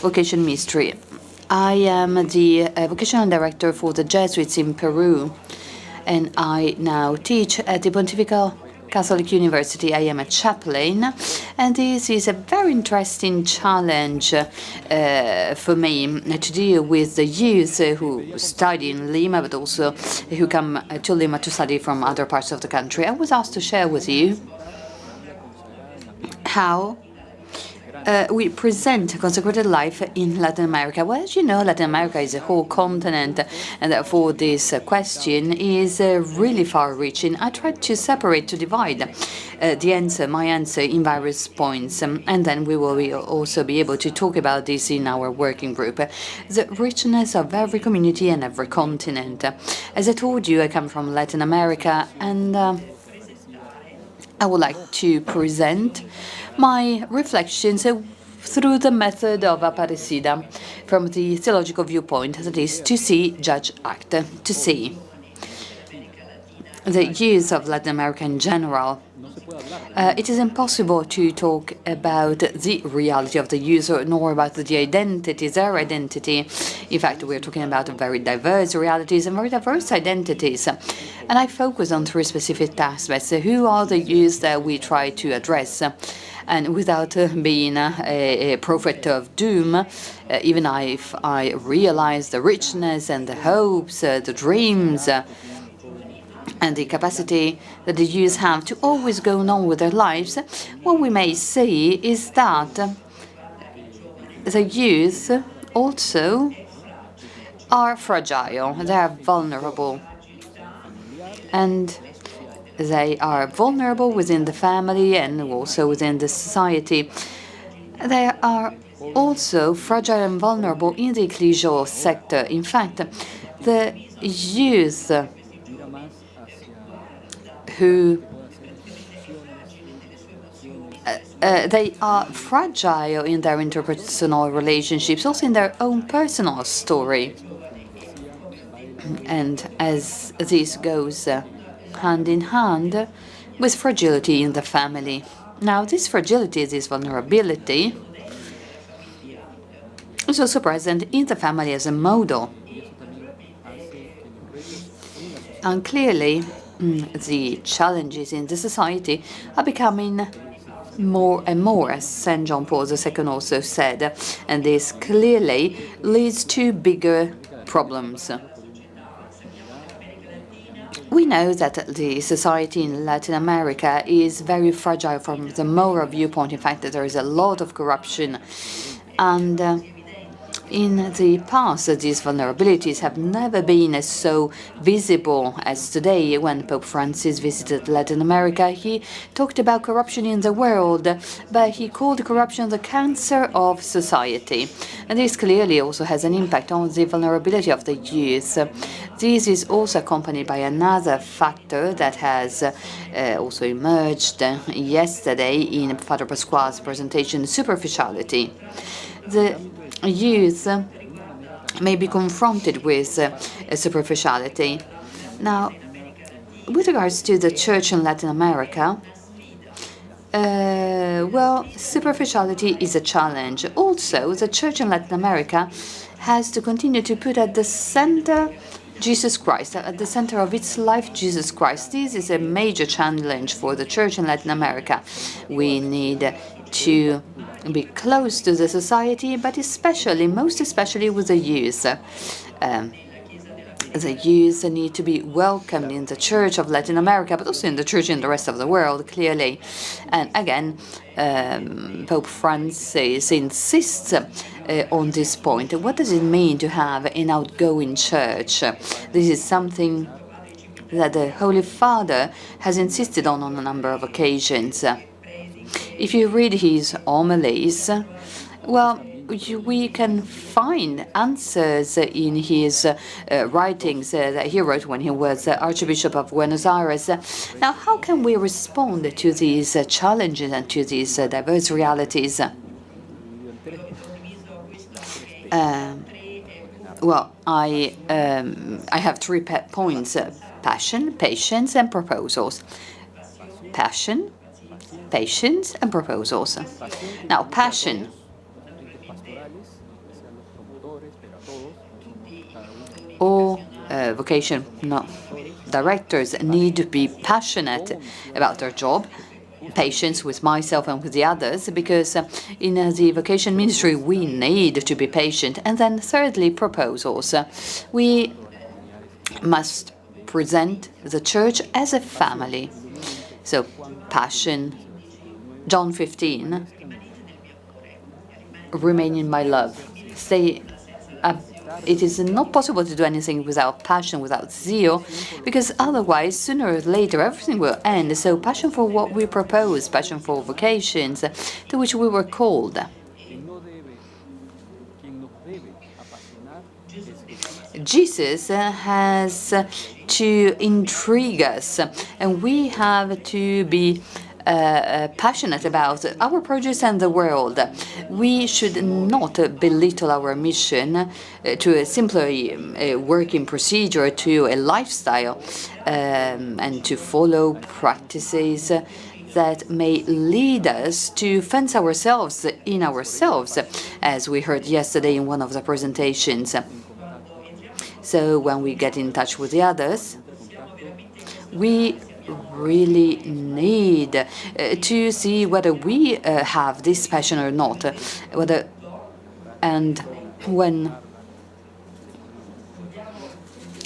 Vocation Ministry. I am the Vocational Director for the Jesuits in Peru, and I now teach at the Pontifical Catholic University. I am a chaplain, and this is a very interesting challenge for me to deal with the youth who study in Lima, but also who come to Lima to study from other parts of the country. I was asked to share with you how we present consecrated life in Latin America. Well, as you know, Latin America is a whole continent, and therefore this question is really far-reaching. I tried to separate, to divide my answer in various points, and then we will also be able to talk about this in our working group. The richness of every community and every continent. As I told you, I come from Latin America, and I would like to present my reflections through the method of Aparecida from the theological viewpoint, that is, to see, judge, act, to see the youth of Latin America in general. It is impossible to talk about the reality of the youth, nor about the identities, their identity. In fact, we're talking about very diverse realities and very diverse identities. And I focus on three specific aspects. Who are the youth that we try to address? And without being a prophet of doom, even if I realize the richness and the hopes, the dreams, and the capacity that the youth have to always go on with their lives, what we may say is that the youth also are fragile, they are vulnerable. And they are vulnerable within the family and also within the society. They are also fragile and vulnerable in the ecclesial sector. In fact, the youth who they are fragile in their interpersonal relationships, also in their own personal story. And as this goes hand in hand with fragility in the family. Now, this fragility, this vulnerability, is also present in the family as a model. And clearly, the challenges in the society are becoming more and more, as St. John Paul II also said, and this clearly leads to bigger problems. We know that the society in Latin America is very fragile from the moral viewpoint. In fact, that there is a lot of corruption, and in the past, these vulnerabilities have never been so visible as today. When Pope Francis visited Latin America, he talked about corruption in the world, but he called corruption the cancer of society. And this clearly also has an impact on the vulnerability of the youth. This is also accompanied by another factor that has also emerged yesterday in Father Pasquale's presentation, superficiality. The youth may be confronted with superficiality. Now, with regards to the Church in Latin America, well, superficiality is a challenge. Also, the Church in Latin America has to continue to put at the center Jesus Christ, at the center of its life, Jesus Christ. This is a major challenge for the Church in Latin America. We need to be close to the society, but especially, most especially with the youth. The youth need to be welcomed in the Church of Latin America, but also in the Church in the rest of the world, clearly. And again, Pope Francis insists on this point. What does it mean to have an outgoing church? This is something that the Holy Father has insisted on a number of occasions. If you read his homilies, well, we can find answers in his writings that he wrote when he was Archbishop of Buenos Aires. Now, how can we respond to these challenges and to these diverse realities? Well, I have 3 points: passion, patience, and proposals. Passion, patience, and proposals. Now, passion. All vocation directors need to be passionate about their job. Patience with myself and with the others, because in the Vocation Ministry we need to be patient. And then thirdly, proposals. We must present the Church as a family. So, passion. John 15, remain in my love. Stay. It is not possible to do anything without passion, without zeal, because otherwise, sooner or later, everything will end. So, passion for what we propose, passion for vocations to which we were called. Jesus has to intrigue us, and we have to be passionate about our projects and the world. We should not belittle our mission to a simply working procedure, to a lifestyle, and to follow practices that may lead us to fence ourselves in ourselves, as we heard yesterday in one of the presentations. So when we get in touch with the others, we really need to see whether we have this passion or not,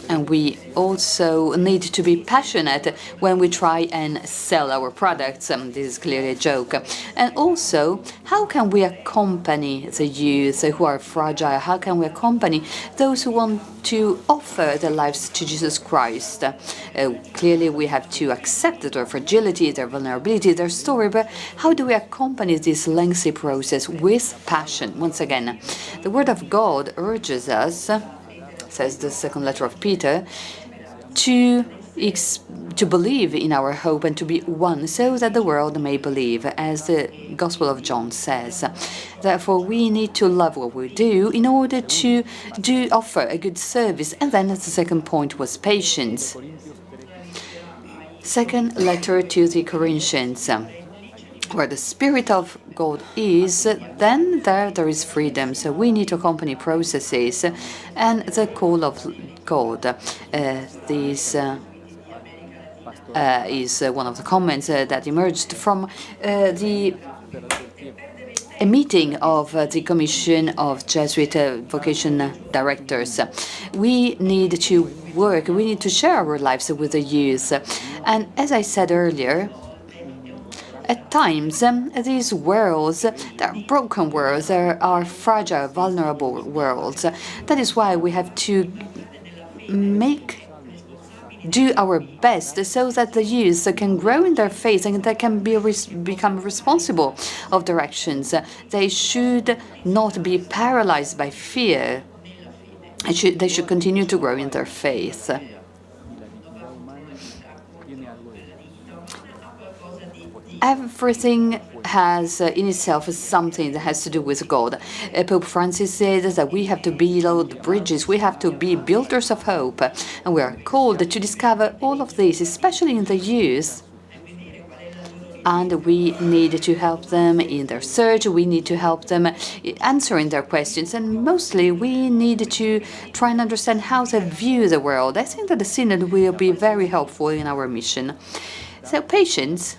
and we also need to be passionate when we try and sell our products. This is clearly a joke. And also, how can we accompany the youth who are fragile? How can we accompany those who want to offer their lives to Jesus Christ? Clearly, we have to accept their fragility, their vulnerability, their story, but how do we accompany this lengthy process with passion? Once again, the Word of God urges us, says the second letter of Peter, to believe in our hope and to be one, so that the world may believe, as the Gospel of John says. Therefore, we need to love what we do in order to offer a good service. And then the second point was patience. Second letter to the Corinthians. Where the Spirit of God is, then there is freedom. So we need to accompany processes and the call of God. This is one of the comments that emerged from a meeting of the Commission of Jesuit Vocation Directors. We need to work, we need to share our lives with the youth. And as I said earlier, at times, these worlds, they're broken worlds, they are fragile, vulnerable worlds. That is why we have to do our best so that the youth can grow in their faith and they can become responsible of their actions. They should not be paralyzed by fear. They should continue to grow in their faith. Everything has in itself something that has to do with God. Pope Francis said that we have to build bridges, we have to be builders of hope, and we are called to discover all of this, especially in the youth. And we need to help them in their search, we need to help them answering their questions, and mostly we need to try and understand how they view the world. I think that the Synod will be very helpful in our mission. So patience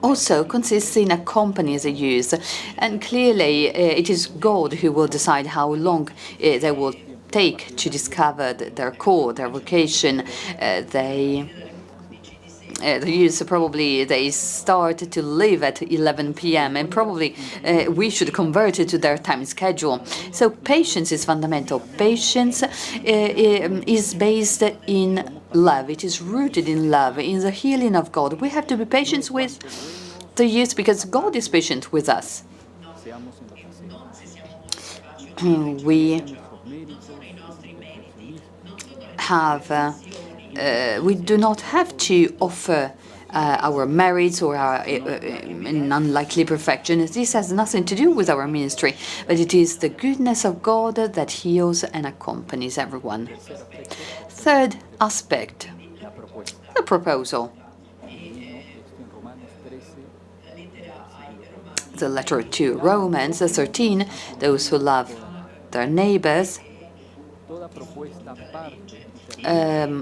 also consists in accompanying the youth, and clearly it is God who will decide how long they will take to discover their call, their vocation. The youth probably they start to live at 11 p.m. and probably we should convert it to their time schedule. So patience is fundamental. Patience is based in love. It is rooted in love, in the healing of God. We have to be patient with the youth because God is patient with us. We do not have to offer our merits or our an unlikely perfection. This has nothing to do with our ministry, but it is the goodness of God that heals and accompanies everyone. Third aspect, the proposal. The letter to Romans 13, those who love their neighbors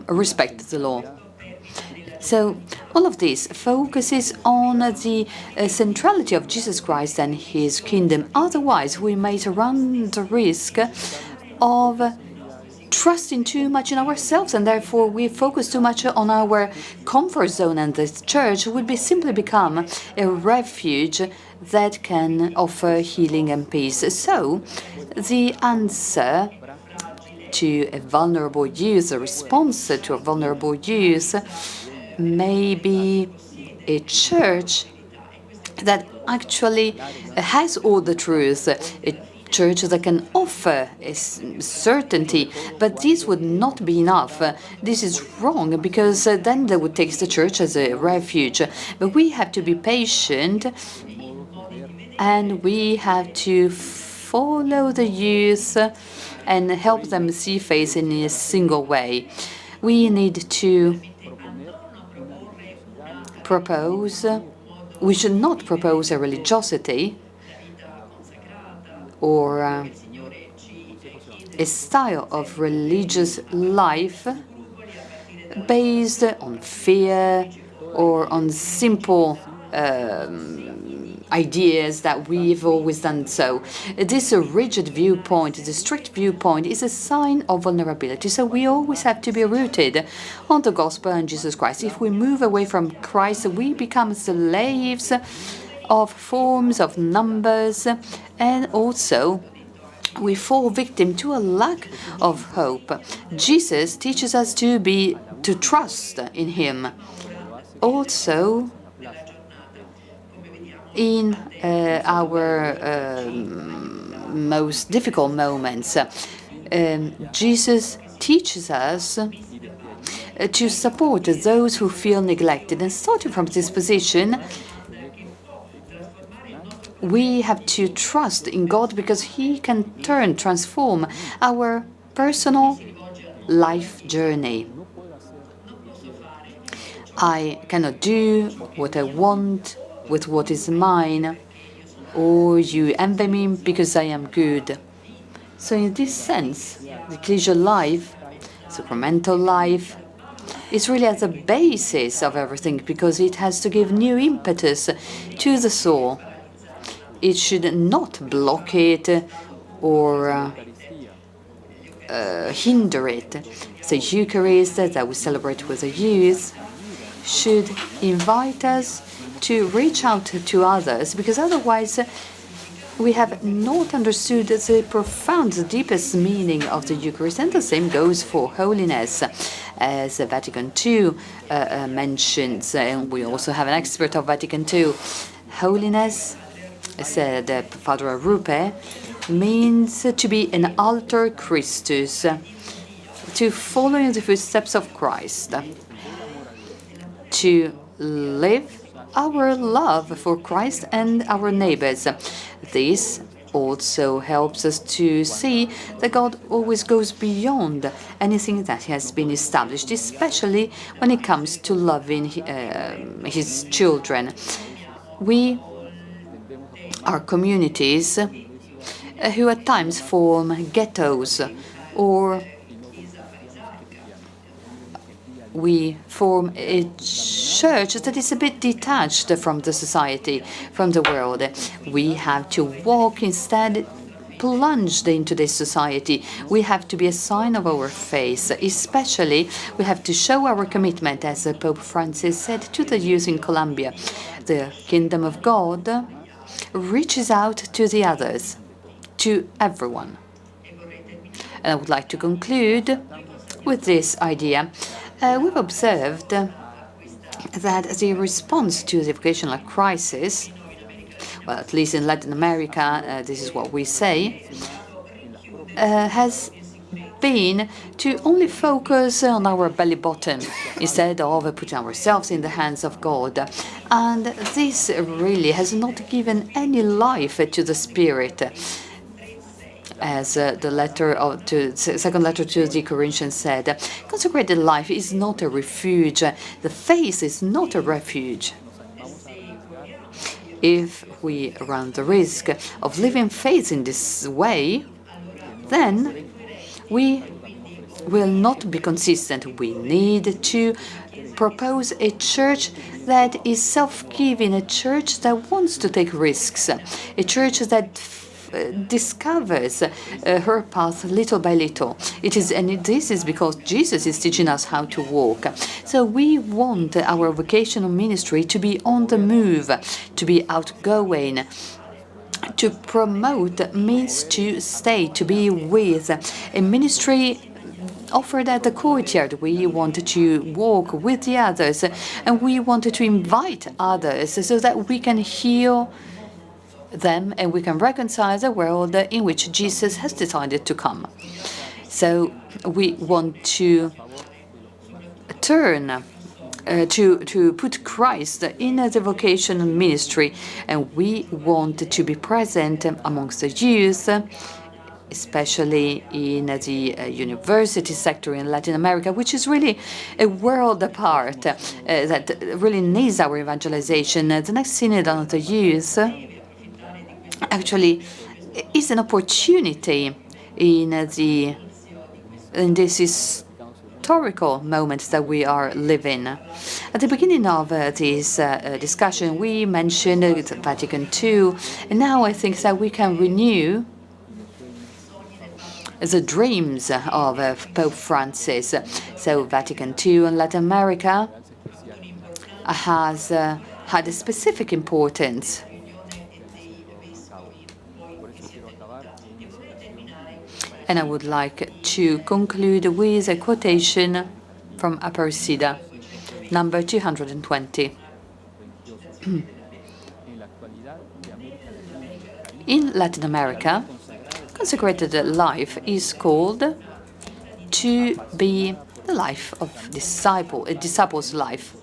respect the law. So all of this focuses on the centrality of Jesus Christ and his kingdom. Otherwise, we might run the risk of trusting too much in ourselves, and therefore we focus too much on our comfort zone, and the church would simply become a refuge that can offer healing and peace. So the answer to a vulnerable youth, a response to a vulnerable youth, may be a church that actually has all the truth, a church that can offer a certainty, but this would not be enough. This is wrong, because then they would take the church as a refuge. But we have to be patient, and we have to follow the youth and help them see faith in a single way. We need to propose, we should not propose a religiosity or a style of religious life based on fear or on simple ideas that we've always done so. This rigid viewpoint, the strict viewpoint, is a sign of vulnerability. So we always have to be rooted on the gospel and Jesus Christ. If we move away from Christ, we become slaves of forms, of numbers, and also we fall victim to a lack of hope. Jesus teaches us to trust in him. Also, in our most difficult moments, Jesus teaches us to support those who feel neglected. And starting from this position, we have to trust in God, because he can transform our personal life journey. I cannot do what I want with what is mine, or you envy me because I am good. So in this sense, the ecclesial life, sacramental life, is really at the basis of everything, because it has to give new impetus to the soul. It should not block it or hinder it. The Eucharist that we celebrate with the youth should invite us to reach out to others, because otherwise we have not understood the profound, the deepest meaning of the Eucharist. And the same goes for holiness, as Vatican II mentions, and we also have an expert of Vatican II. Holiness, said Father Rupe, means to be an alter Christus, to follow in the footsteps of Christ, to live our love for Christ and our neighbors. This also helps us to see that God always goes beyond anything that has been established, especially when it comes to loving his children. We are communities who at times form ghettos, or we form a church that is a bit detached from the society, from the world. We have to walk instead plunged into this society. We have to be a sign of our faith. Especially, we have to show our commitment, as Pope Francis said to the youth in Colombia. The kingdom of God reaches out to the others, to everyone. And I would like to conclude with this idea. We've observed that the response to the vocational crisis, well, at least in Latin America, this is what we say, has been to only focus on our belly button instead of putting ourselves in the hands of God. And this really has not given any life to the Spirit. As the second letter to the Corinthians said, consecrated life is not a refuge. The faith is not a refuge. If we run the risk of living faith in this way, then we will not be consistent. We need to propose a church that is self-giving, a church that wants to take risks, a church that discovers her path little by little. This is because Jesus is teaching us how to walk. So we want our vocational ministry to be on the move, to be outgoing. To promote means to stay, to be with. A ministry offered at the courtyard. We wanted to walk with the others, and we wanted to invite others so that we can heal them and we can reconcile the world in which Jesus has decided to come. So we want to turn to put Christ in the vocational ministry, and we want to be present amongst the youth, especially in the university sector in Latin America, which is really a world apart, that really needs our evangelization. The next Synod of the Youth actually is an opportunity in this historical moment that we are living. At the beginning of this discussion, we mentioned Vatican II, and now I think that we can renew the dreams of Pope Francis. So Vatican II and Latin America has had a specific importance. And I would like to conclude with a quotation from Aparecida, number 220. In Latin America, consecrated life is called to be the life of a disciple's life,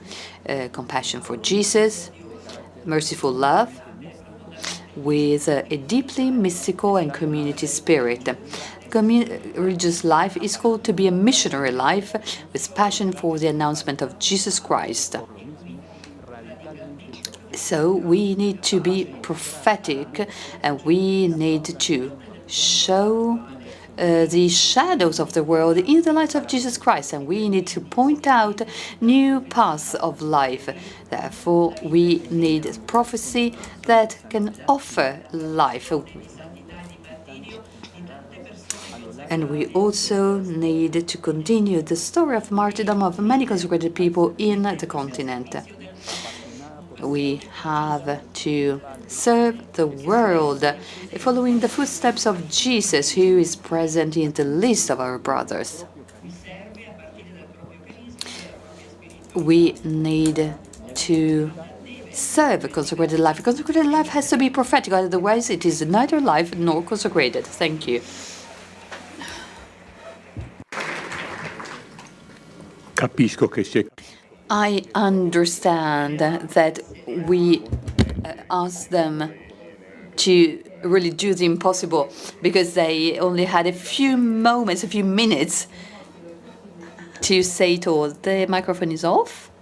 compassion for Jesus, merciful love, with a deeply mystical and community spirit. religious life is called to be a missionary life with passion for the announcement of Jesus Christ. So we need to be prophetic, and we need to show the shadows of the world in the light of Jesus Christ, and we need to point out new paths of life. Therefore, we need prophecy that can offer life. And we also need to continue the story of martyrdom of many consecrated people in the continent. We have to serve the world, following the footsteps of Jesus, who is present in the least of our brothers. We need to serve a consecrated life. A consecrated life has to be prophetic, otherwise it is neither life nor consecrated. Thank you. Capisco che si è... I understand that we ask them to really do the impossible because they only had a few moments, a few minutes to say it all. The microphone is off.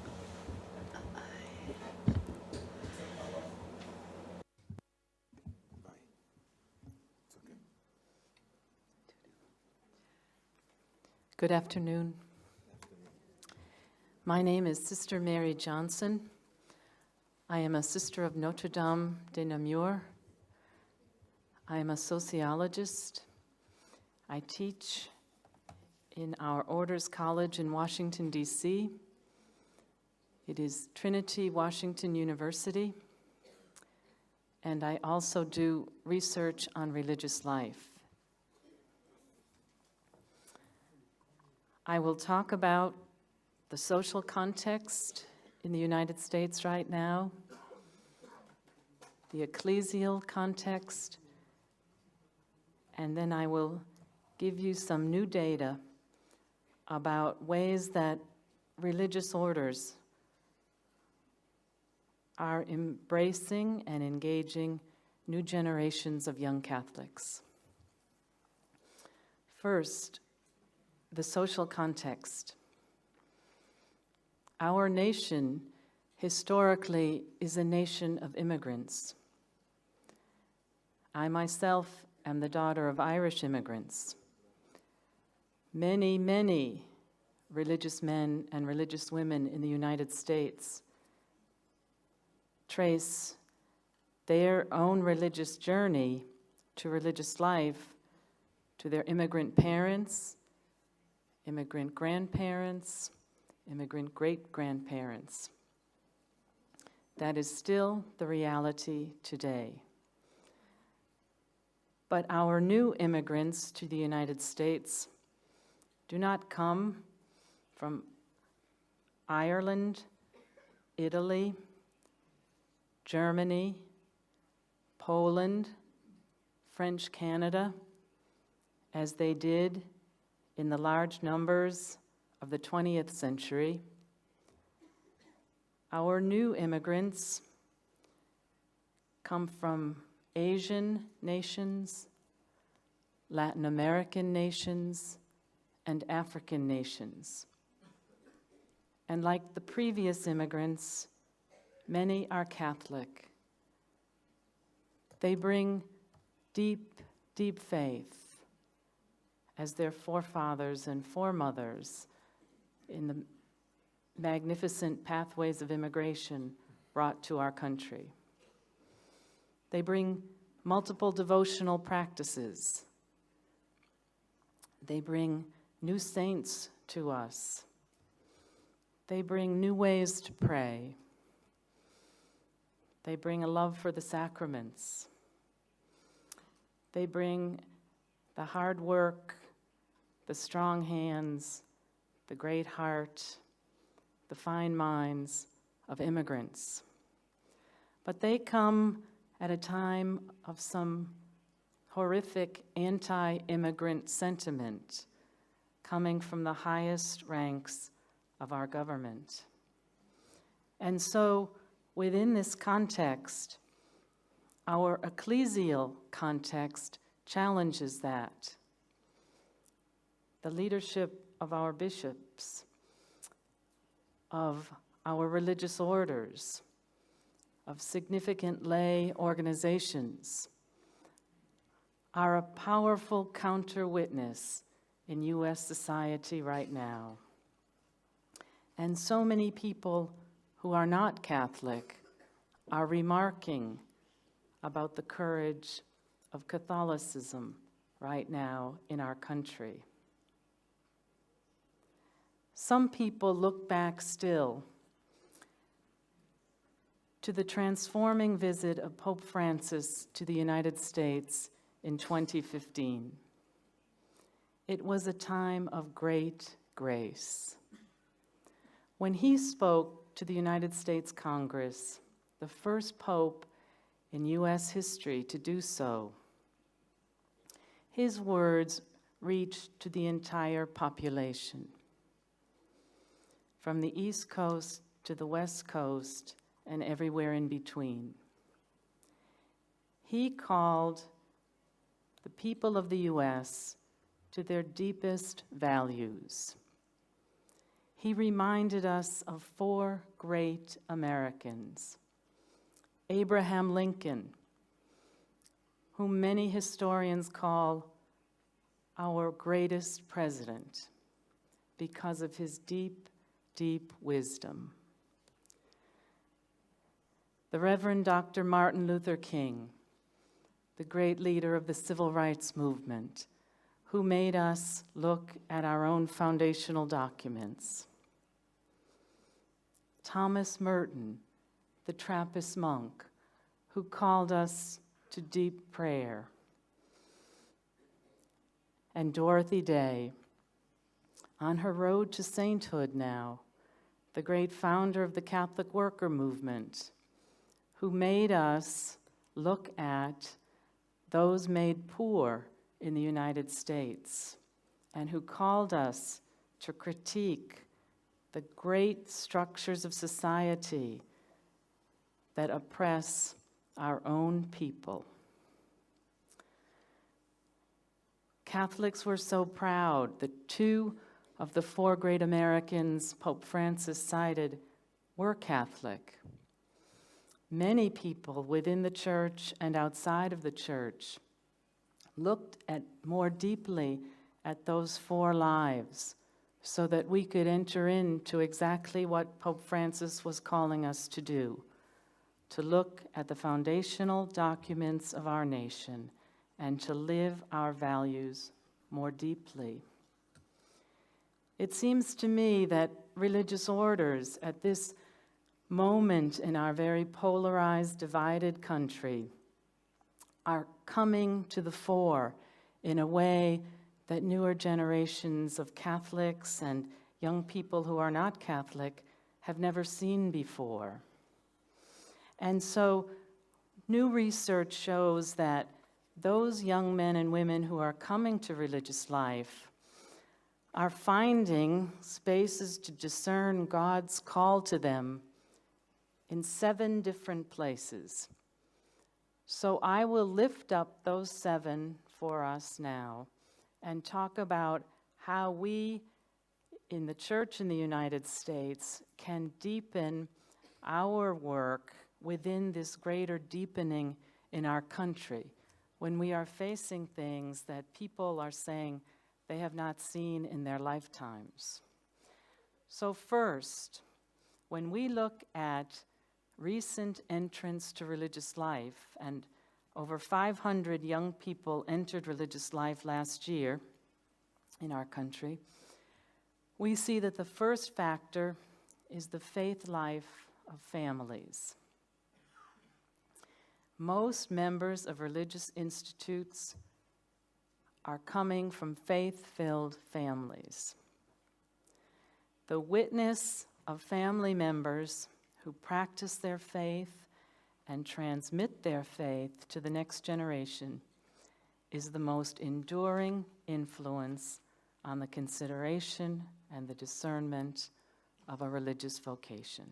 Good afternoon. My name is Sister Mary Johnson. I am a sister of Notre Dame de Namur. I am a sociologist. I teach in our Orders College in Washington, D.C. It is Trinity Washington University. And I also do research on religious life. I will talk about the social context in the United States right now, the ecclesial context, and then I will give you some new data about ways that religious orders are embracing and engaging new generations of young Catholics. First, the social context. Our nation, historically, is a nation of immigrants. I myself am the daughter of Irish immigrants. Many, many religious men and religious women in the United States trace their own religious journey to religious life to their immigrant parents, immigrant grandparents, immigrant great-grandparents. That is still the reality today. But our new immigrants to the United States do not come from Ireland, Italy, Germany, Poland, French Canada, as they did in the large numbers of the 20th century. Our new immigrants come from Asian nations, Latin American nations, and African nations. And like the previous immigrants, many are Catholic. They bring deep, deep faith, as their forefathers and foremothers in the magnificent pathways of immigration brought to our country. They bring multiple devotional practices. They bring new saints to us. They bring new ways to pray. They bring a love for the sacraments. They bring the hard work, the strong hands, the great heart, the fine minds of immigrants. But they come at a time of some horrific anti-immigrant sentiment coming from the highest ranks of our government. And so, within this context, our ecclesial context challenges that. the leadership of our bishops, of our religious orders, of significant lay organizations, are a powerful counter-witness in U.S. society right now. And so many people who are not Catholic are remarking about the courage of Catholicism right now in our country. Some people look back still to the transforming visit of Pope Francis to the United States in 2015. It was a time of great grace. When he spoke to the United States Congress, the first pope in U.S. history to do so, his words reached to the entire population, from the East Coast to the West Coast and everywhere in between. He called the people of the U.S. to their deepest values. He reminded us of 4 great Americans: Abraham Lincoln, whom many historians call our greatest president because of his deep, deep wisdom. The Reverend Dr. Martin Luther King, the great leader of the civil rights movement, who made us look at our own foundational documents. Thomas Merton, the Trappist monk, who called us to deep prayer. And Dorothy Day, on her road to sainthood now, the great founder of the Catholic worker movement, who made us look at those made poor in the United States, and who called us to critique the great structures of society that oppress our own people. Catholics were so proud that 2 of the 4 great Americans Pope Francis cited were Catholic. Many people within the church and outside of the church looked at more deeply at those 4 lives so that we could enter into exactly what Pope Francis was calling us to do, to look at the foundational documents of our nation and to live our values more deeply. It seems to me that religious orders at this moment in our very polarized, divided country are coming to the fore in a way that newer generations of Catholics and young people who are not Catholic have never seen before. And so new research shows that those young men and women who are coming to religious life are finding spaces to discern God's call to them in 7 different places. So I will lift up those 7 for us now and talk about how we in the church in the United States can deepen our work within this greater deepening in our country when we are facing things that people are saying they have not seen in their lifetimes. So first, when we look at recent entrance to religious life, and over 500 young people entered religious life last year in our country, we see that the first factor is the faith life of families. Most members of religious institutes are coming from faith-filled families. The witness of family members who practice their faith and transmit their faith to the next generation is the most enduring influence on the consideration and the discernment of a religious vocation.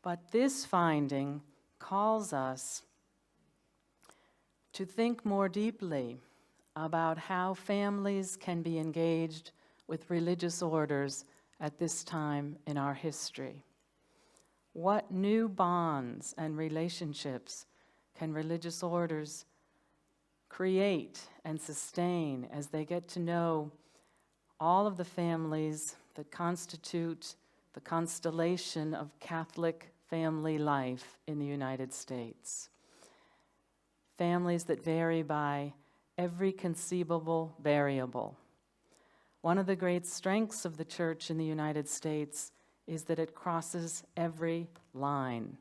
But this finding calls us to think more deeply about how families can be engaged with religious orders at this time in our history. What new bonds and relationships can religious orders create and sustain as they get to know all of the families that constitute the constellation of Catholic family life in the United States? Families that vary by every conceivable variable. One of the great strengths of the Church in the United States is that it crosses every line.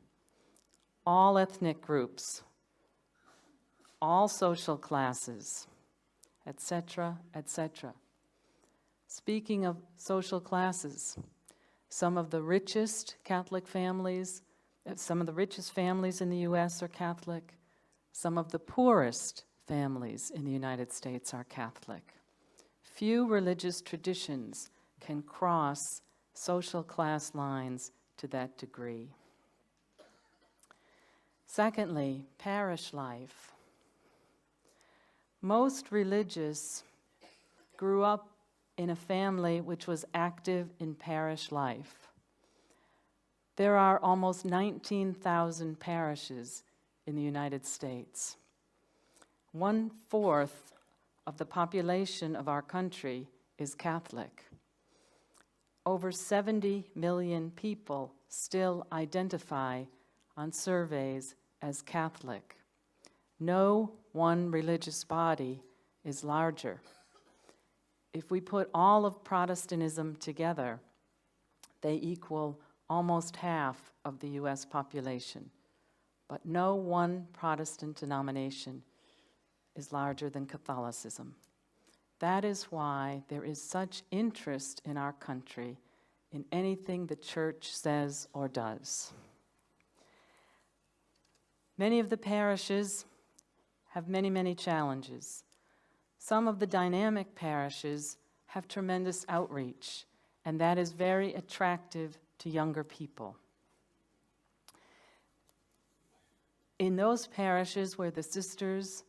All ethnic groups, all social classes, etc., etc. Speaking of social classes, some of the richest Catholic families, some of the richest families in the U.S. are Catholic. Some of the poorest families in the United States are Catholic. Few religious traditions can cross social class lines to that degree. Secondly, parish life. Most religious grew up in a family which was active in parish life. There are almost 19,000 parishes in the United States. 1/4 of the population of our country is Catholic. Over 70 million people still identify on surveys as Catholic. No one religious body is larger. If we put all of Protestantism together, they equal almost half of the U.S. population. But no one Protestant denomination is larger than Catholicism. That is why there is such interest in our country in anything the Church says or does. Many of the parishes have many, many challenges. Some of the dynamic parishes have tremendous outreach, and that is very attractive to younger people. In those parishes where the sisters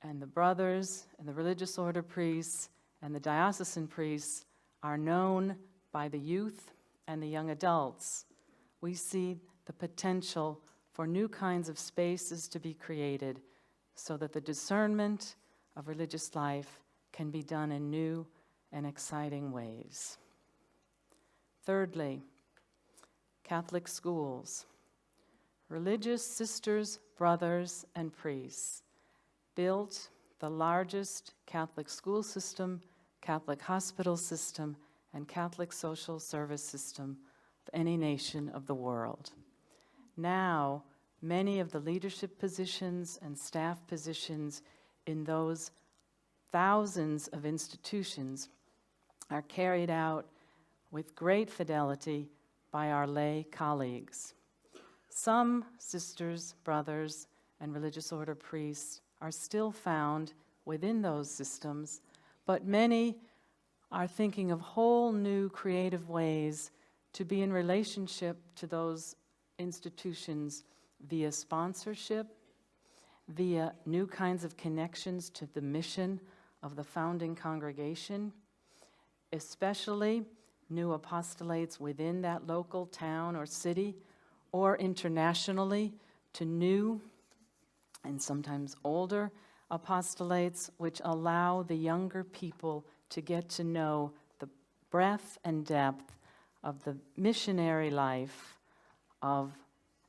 and the brothers and the religious order priests and the diocesan priests are known by the youth and the young adults, we see the potential for new kinds of spaces to be created so that the discernment of religious life can be done in new and exciting ways. Thirdly, Catholic schools. Religious sisters, brothers, and priests built the largest Catholic school system, Catholic hospital system, and Catholic social service system of any nation of the world. Now, many of the leadership positions and staff positions in those thousands of institutions are carried out with great fidelity by our lay colleagues. Some sisters, brothers, and religious order priests are still found within those systems, but many are thinking of whole new creative ways to be in relationship to those institutions via sponsorship, via new kinds of connections to the mission of the founding congregation, especially new apostolates within that local town or city, or internationally to new and sometimes older apostolates, which allow the younger people to get to know the breadth and depth of the missionary life of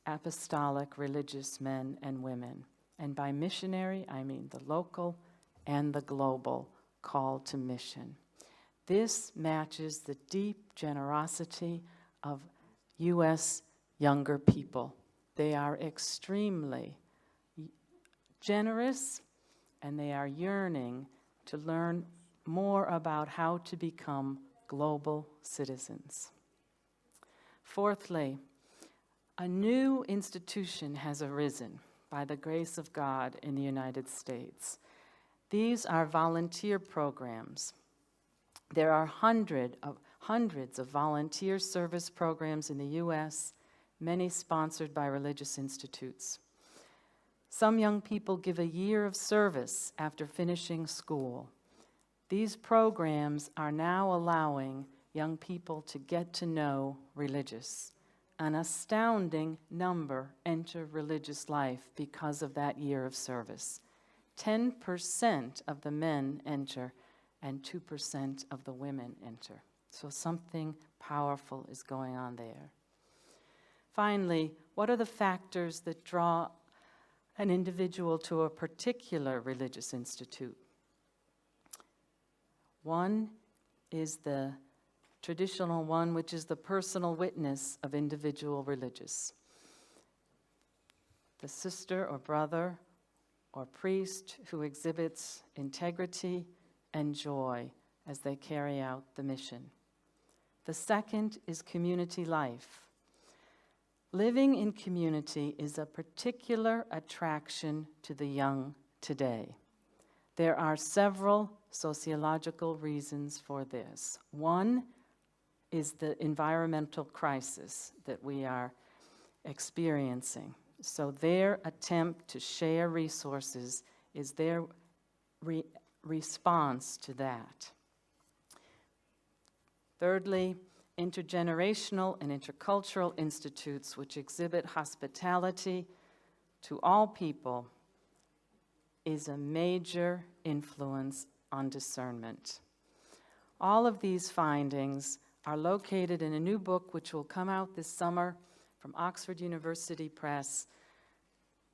apostolic religious men and women. And by missionary, I mean the local and the global call to mission. This matches the deep generosity of U.S. younger people. They are extremely generous, and they are yearning to learn more about how to become global citizens. Fourthly, a new institution has arisen by the grace of God in the United States. These are volunteer programs. There are hundreds of volunteer service programs in the U.S., many sponsored by religious institutes. Some young people give a year of service after finishing school. These programs are now allowing young people to get to know religious. An astounding number enter religious life because of that year of service. 10% of the men enter and 2% of the women enter. So something powerful is going on there. Finally, what are the factors that draw an individual to a particular religious institute? One is the traditional one, which is the personal witness of individual religious. The sister or brother or priest who exhibits integrity and joy as they carry out the mission. The second is community life. Living in community is a particular attraction to the young today. There are several sociological reasons for this. One is the environmental crisis that we are experiencing. So their attempt to share resources is their response to that. Thirdly, intergenerational and intercultural institutes which exhibit hospitality to all people is a major influence on discernment. All of these findings are located in a new book which will come out this summer from Oxford University Press.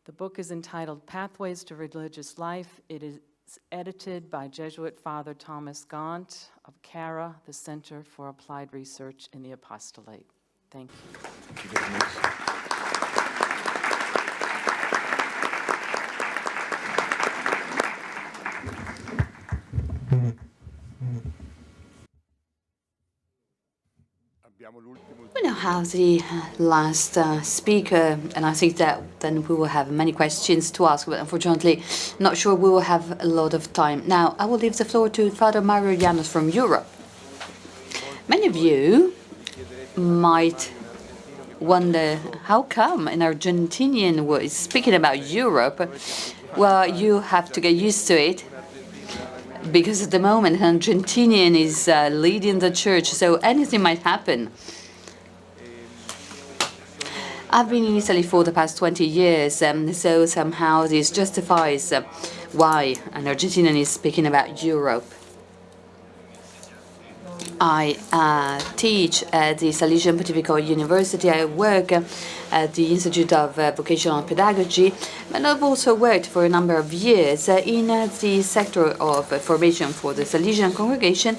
The book is entitled Pathways to Religious Life. It is edited by Jesuit Father Thomas Gaunt of CARA, the Center for Applied Research in the Apostolate. Thank you. Thank you very much. We now have the last speaker, and I think that then we will have many questions to ask, but unfortunately, not sure we will have a lot of time. Now, I will leave the floor to Father Mario Llanos from Europe. Many of you might wonder, how come an Argentinian was speaking about Europe? Well, you have to get used to it, because at the moment, an Argentinian is leading the church, so anything might happen. I've been in Italy for the past 20 years, so somehow this justifies why an Argentinian is speaking about Europe. I teach at the Salesian Pontifical University. I work at the Institute of Vocational Pedagogy, and I've also worked for a number of years in the sector of formation for the Salesian congregation,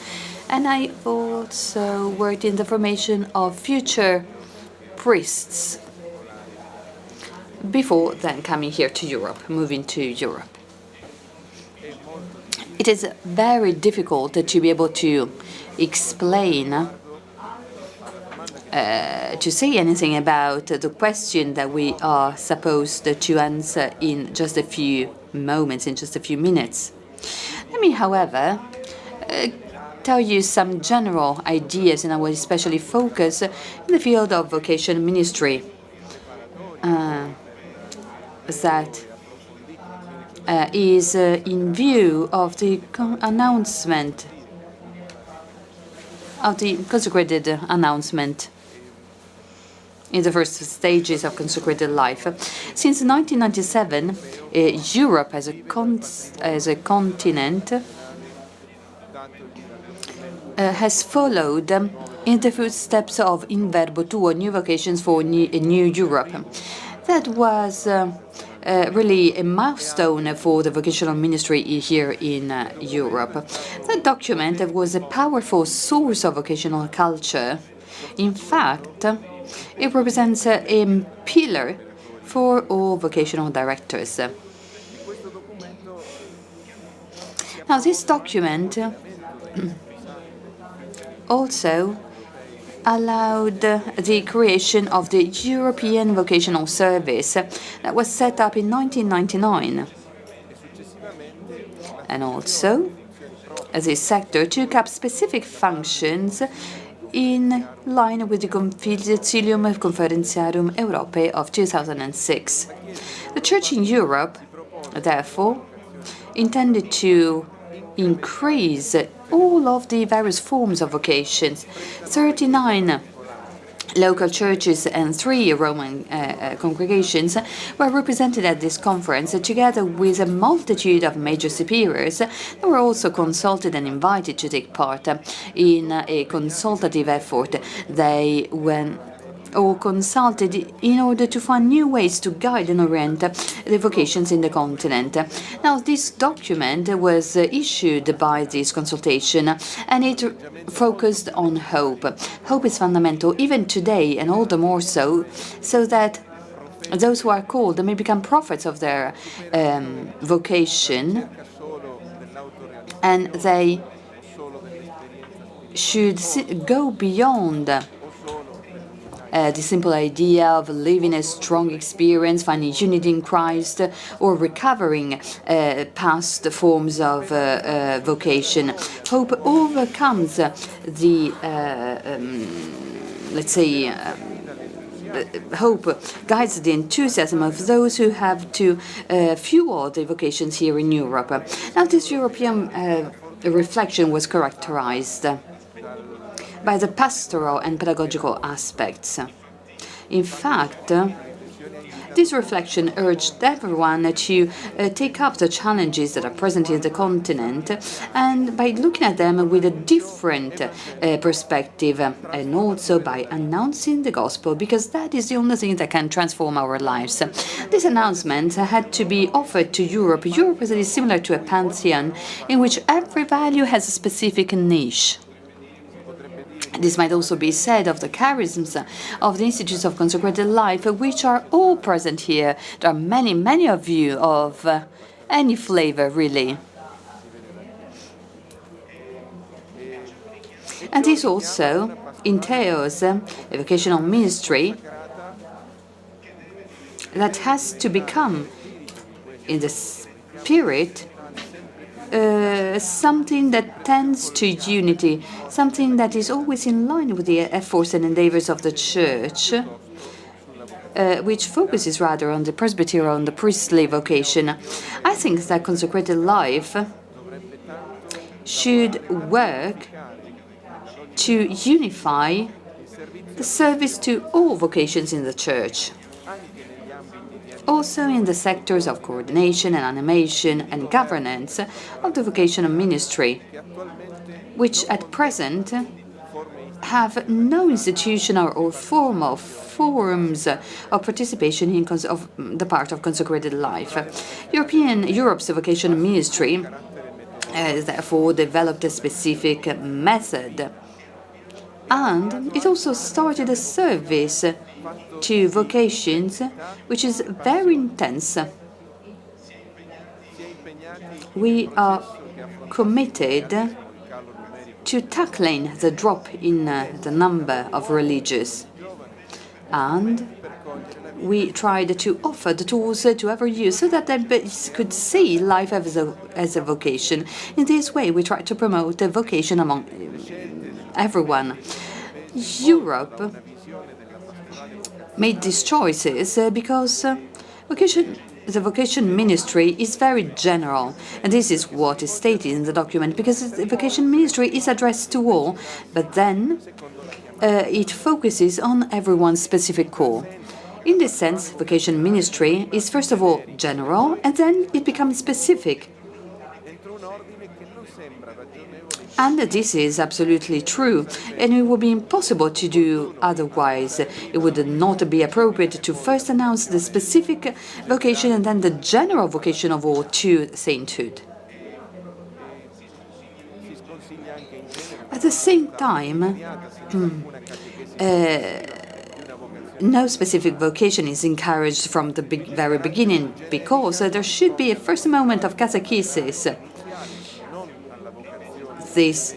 and I also worked in the formation of future priests before then coming here to Europe, moving to Europe. It is very difficult to be able to explain, to say anything about the question that we are supposed to answer in just a few moments, in just a few minutes. Let me, however, tell you some general ideas, and I will especially focus in the field of vocational ministry. That is in view of the announcement of the Consecrated announcement in the first stages of consecrated life. Since 1997, Europe as a continent has followed in the footsteps of In Verbo Tuo, New Vocations for a New Europe. That was really a milestone for the vocational ministry here in Europe. That document was a powerful source of vocational culture. In fact, it represents a pillar for all vocational directors. Now, this document also allowed the creation of the European Vocational Service that was set up in 1999. And also, this sector took up specific functions in line with the Concilium Conferentiarum Europae of 2006. The Church in Europe, therefore, intended to increase all of the various forms of vocations. 39 local churches and 3 Roman congregations were represented at this conference, together with a multitude of major superiors that were also consulted and invited to take part in a consultative effort. They were all consulted in order to find new ways to guide and orient the vocations in the continent. Now, this document was issued by this consultation, and it focused on hope. Hope is fundamental, even today, and all the more so that those who are called may become prophets of their vocation, and they should go beyond the simple idea of living a strong experience, finding unity in Christ, or recovering past forms of vocation. Hope overcomes the, hope guides the enthusiasm of those who have to fuel the vocations here in Europe. Now, this European reflection was characterized by the pastoral and pedagogical aspects. In fact, this reflection urged everyone to take up the challenges that are present in the continent, and by looking at them with a different perspective, and also by announcing the gospel, because that is the only thing that can transform our lives. This announcement had to be offered to Europe. Europe is similar to a pantheon in which every value has a specific niche. This might also be said of the charisms of the Institutes of Consecrated Life, which are all present here. There are many, many of you of any flavor, really. And this also entails a vocational ministry that has to become, in the spirit, something that tends to unity, something that is always in line with the efforts and endeavors of the Church, which focuses rather on the presbyterial, on the priestly vocation. I think that consecrated life should work to unify the service to all vocations in the Church, also in the sectors of coordination and animation and governance of the vocational ministry, which at present have no institutional or formal forms of participation in of the part of consecrated life. Europe's vocational ministry has therefore developed a specific method, and it also started a service to vocations which is very intense. We are committed to tackling the drop in the number of religious, and we tried to offer the tools to every youth so that they could see life as a vocation. In this way, we tried to promote a vocation among everyone. Europe made these choices because the vocation ministry is very general, and this is what is stated in the document, because the vocation ministry is addressed to all, but then it focuses on everyone's specific call. In this sense, vocation ministry is first of all general, and then it becomes specific. And this is absolutely true, and it would be impossible to do otherwise. It would not be appropriate to first announce the specific vocation and then the general vocation of all to sainthood. At the same time, no specific vocation is encouraged from the very beginning, because there should be a first moment of catechesis. This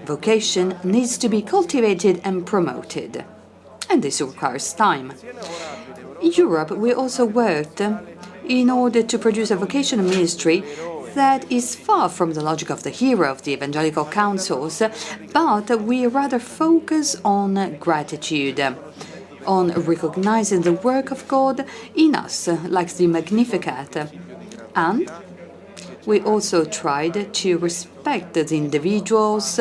vocation needs to be cultivated and promoted, and this requires time. In Europe, we also worked in order to produce a vocational ministry that is far from the logic of the hero of the evangelical councils, but we rather focus on gratitude. on recognizing the work of God in us, like the Magnificat. And we also tried to respect the individuals,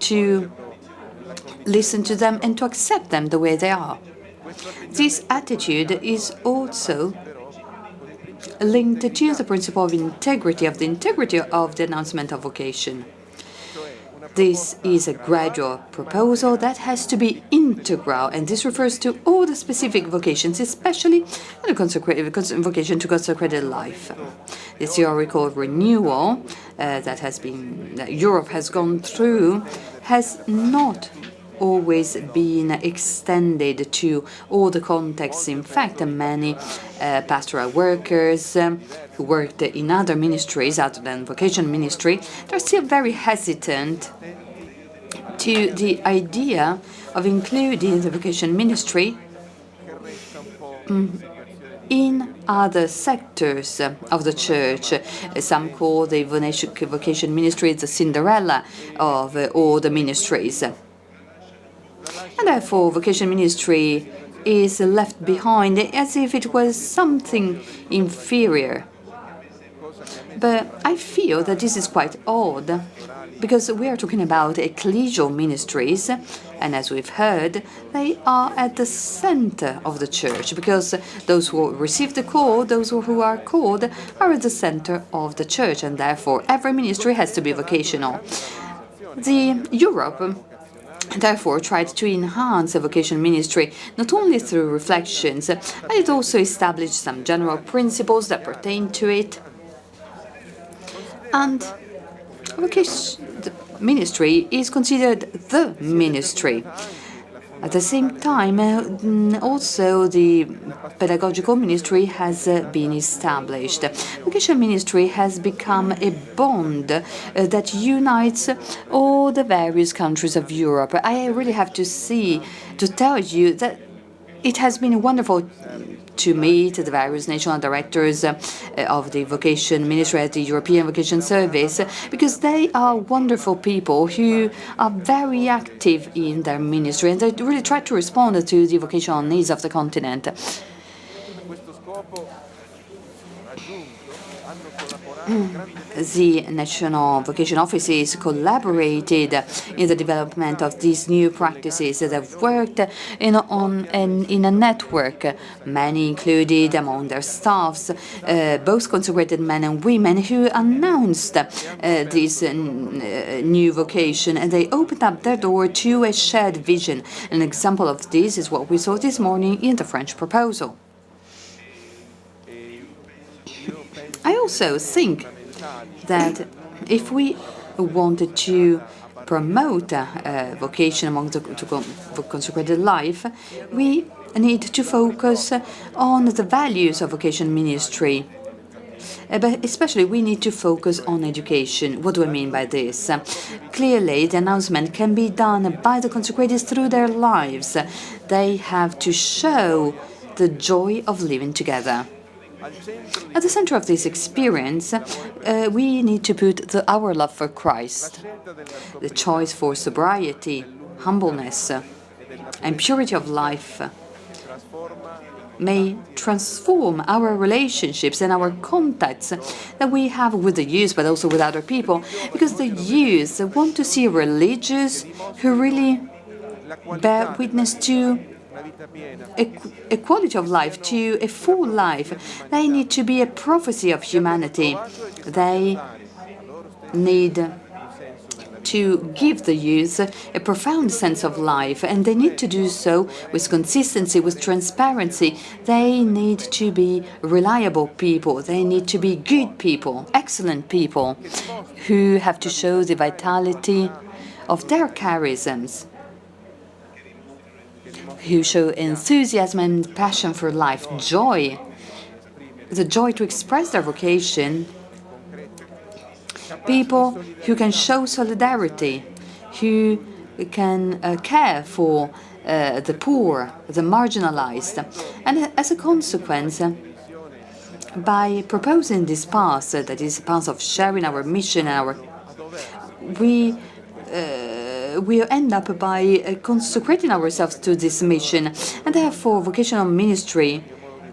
to listen to them and to accept them the way they are. This attitude is also linked to the principle of the integrity of the announcement of vocation. This is a gradual proposal that has to be integral, and this refers to all the specific vocations, especially the vocation to consecrated life. The theoretical renewal that Europe has gone through has not always been extended to all the contexts. In fact, many pastoral workers who worked in other ministries other than vocational ministry, they're still very hesitant to the idea of including the vocational ministry in other sectors of the church. Some call the vocational ministry the Cinderella of all the ministries. And therefore, vocational ministry is left behind as if it was something inferior. But I feel that this is quite odd, because we are talking about ecclesial ministries, and as we've heard, they are at the center of the church, because those who receive the call, those who are called, are at the center of the church, and therefore every ministry has to be vocational. Europe therefore tried to enhance the vocational ministry not only through reflections, but it also established some general principles that pertain to it. And vocational ministry is considered the ministry. At the same time, also the pedagogical ministry has been established. Vocational ministry has become a bond that unites all the various countries of Europe. I really have to tell you that it has been wonderful to meet the various national directors of the vocation ministry at the European Vocation Service, because they are wonderful people who are very active in their ministry, and they really try to respond to the vocational needs of the continent. The national vocation offices collaborated in the development of these new practices that have worked in a network. Many included among their staffs both consecrated men and women who announced this new vocation, and they opened up their door to a shared vision. An example of this is what we saw this morning in the French proposal. I also think that if we wanted to promote vocation among the consecrated life, we need to focus on the values of vocation ministry. But especially we need to focus on education. What do I mean by this? Clearly, the announcement can be done by the consecrated through their lives. They have to show the joy of living together. At the center of this experience, we need to put our love for Christ. The choice for sobriety, humbleness, and purity of life may transform our relationships and our contacts that we have with the youth, but also with other people, because the youth want to see religious who really bear witness to a quality of life, to a full life. They need to be a prophecy of humanity. They need to give the youth a profound sense of life, and they need to do so with consistency, with transparency. They need to be reliable people. They need to be good people, excellent people, who have to show the vitality of their charisms, who show enthusiasm and passion for life, joy, the joy to express their vocation, people who can show solidarity, who can care for the poor, the marginalized. And as a consequence, by proposing this path, that is a path of sharing our mission, we we end up by consecrating ourselves to this mission. And therefore, vocational ministry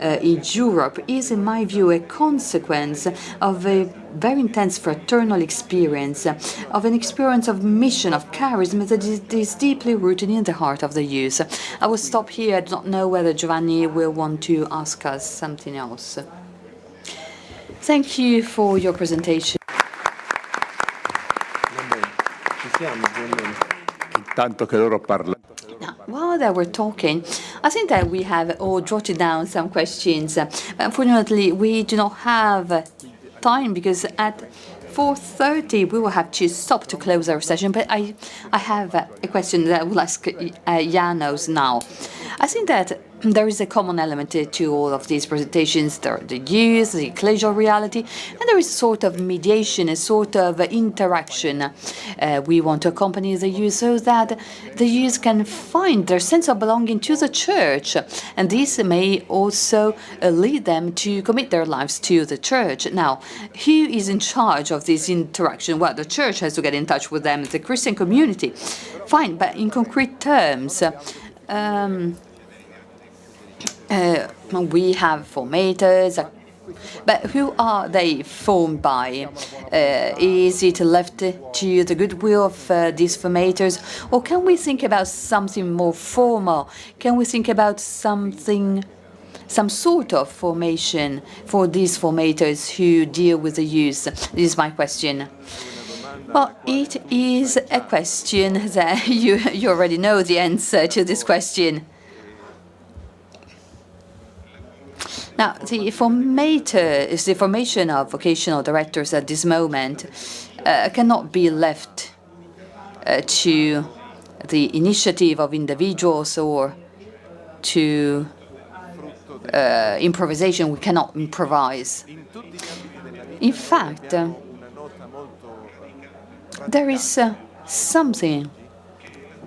in Europe is, in my view, a consequence of a very intense fraternal experience, of an experience of mission, of charisma that is deeply rooted in the heart of the youth. I will stop here. I do not know whether Giovanni will want to ask us something else. Thank you for your presentation. Tanto che loro parlano. Now, while they were talking, I think that we have all jotted down some questions. Unfortunately, we do not have time because at 4:30 we will have to stop to close our session. But I have a question that I will ask Janos now. I think that there is a common element to all of these presentations. There are the youth, the ecclesial reality, and there is a sort of mediation, a sort of interaction. We want to accompany the youth so that the youth can find their sense of belonging to the church, and this may also lead them to commit their lives to the church. Now, who is in charge of this interaction? Well, the church has to get in touch with them, the Christian community. Fine, but in concrete terms, we have formators, but who are they formed by? Is it left to the goodwill of these formators, or can we think about something more formal? Can we think about some sort of formation for these formators who deal with the youth? This is my question. Well, it is a question that you already know the answer to this question. Now, the formation of vocational directors at this moment cannot be left to the initiative of individuals or to improvisation. We cannot improvise. In fact, there is something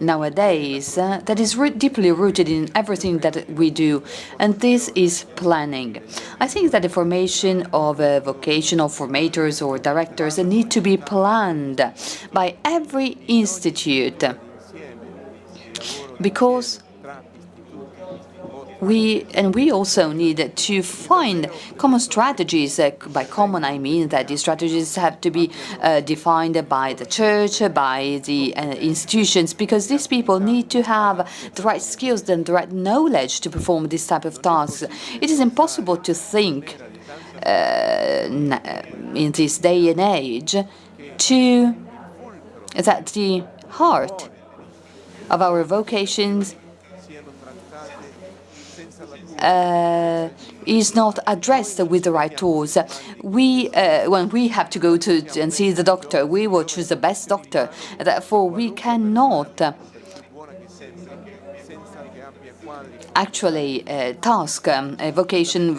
nowadays that is deeply rooted in everything that we do, and this is planning. I think that the formation of vocational formators or directors need to be planned by every institute, because we also need to find common strategies. By common, I mean that these strategies have to be defined by the church, by the institutions, because these people need to have the right skills and the right knowledge to perform this type of tasks. It is impossible to think in this day and age that the heart of our vocations is not addressed with the right tools. When we have to go and see the doctor, we will choose the best doctor. Therefore, we cannot actually task a vocation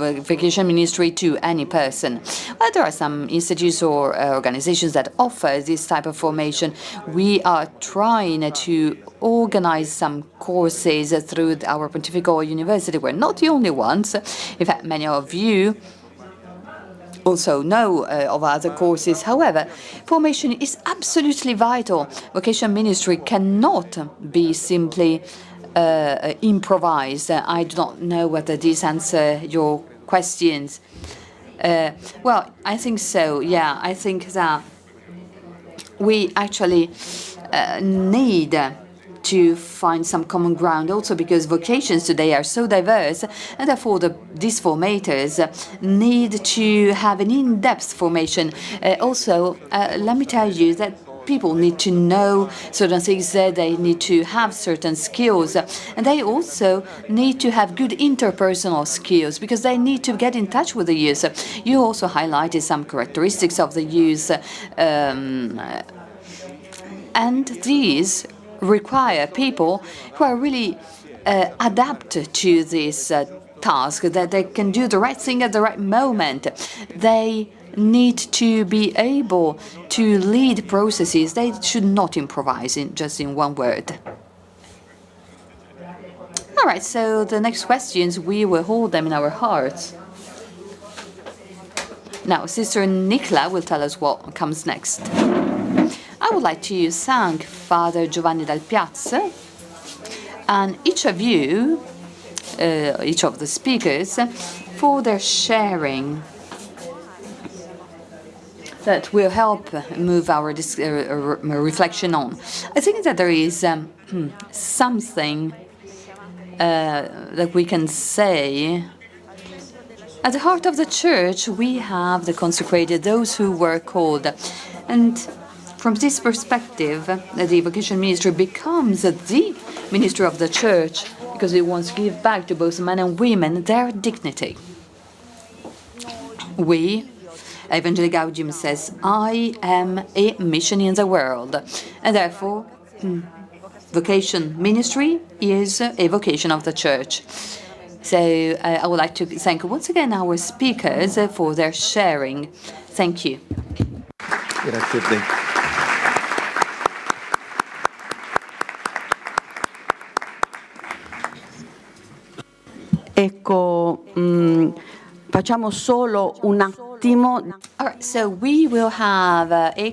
ministry to any person. But there are some institutes or organizations that offer this type of formation. We are trying to organize some courses through our Pontifical University. We're not the only ones. In fact, many of you also know of other courses. However, formation is absolutely vital. Vocation ministry cannot be simply improvised. I do not know whether this answers your questions. Well, I think so. Yeah, I think that we actually need to find some common ground, also because vocations today are so diverse, and therefore these formators need to have an in-depth formation. Also, let me tell you that people need to know certain things, they need to have certain skills, and they also need to have good interpersonal skills because they need to get in touch with the youth. You also highlighted some characteristics of the youth, and these require people who are really adapted to this task, that they can do the right thing at the right moment. They need to be able to lead processes. They should not improvise just in one word. All right, so the next questions, we will hold them in our hearts. Now, Sister Nicola will tell us what comes next. I would like to thank Father Giovanni Dal Piazza and each of you, each of the speakers, for their sharing that will help move our reflection on. I think that there is something that we can say. At the heart of the Church, we have the consecrated, those who were called. And from this perspective, the Vocational Ministry becomes the ministry of the Church because it wants to give back to both men and women their dignity. We, Evangelii Gaudium says, I am a mission in the world. And therefore, Vocation Ministry is a vocation of the Church. So I would like to thank once again our speakers for their sharing. Thank you. Grazie a te. Ecco, facciamo solo un attimo. All right, so we will have a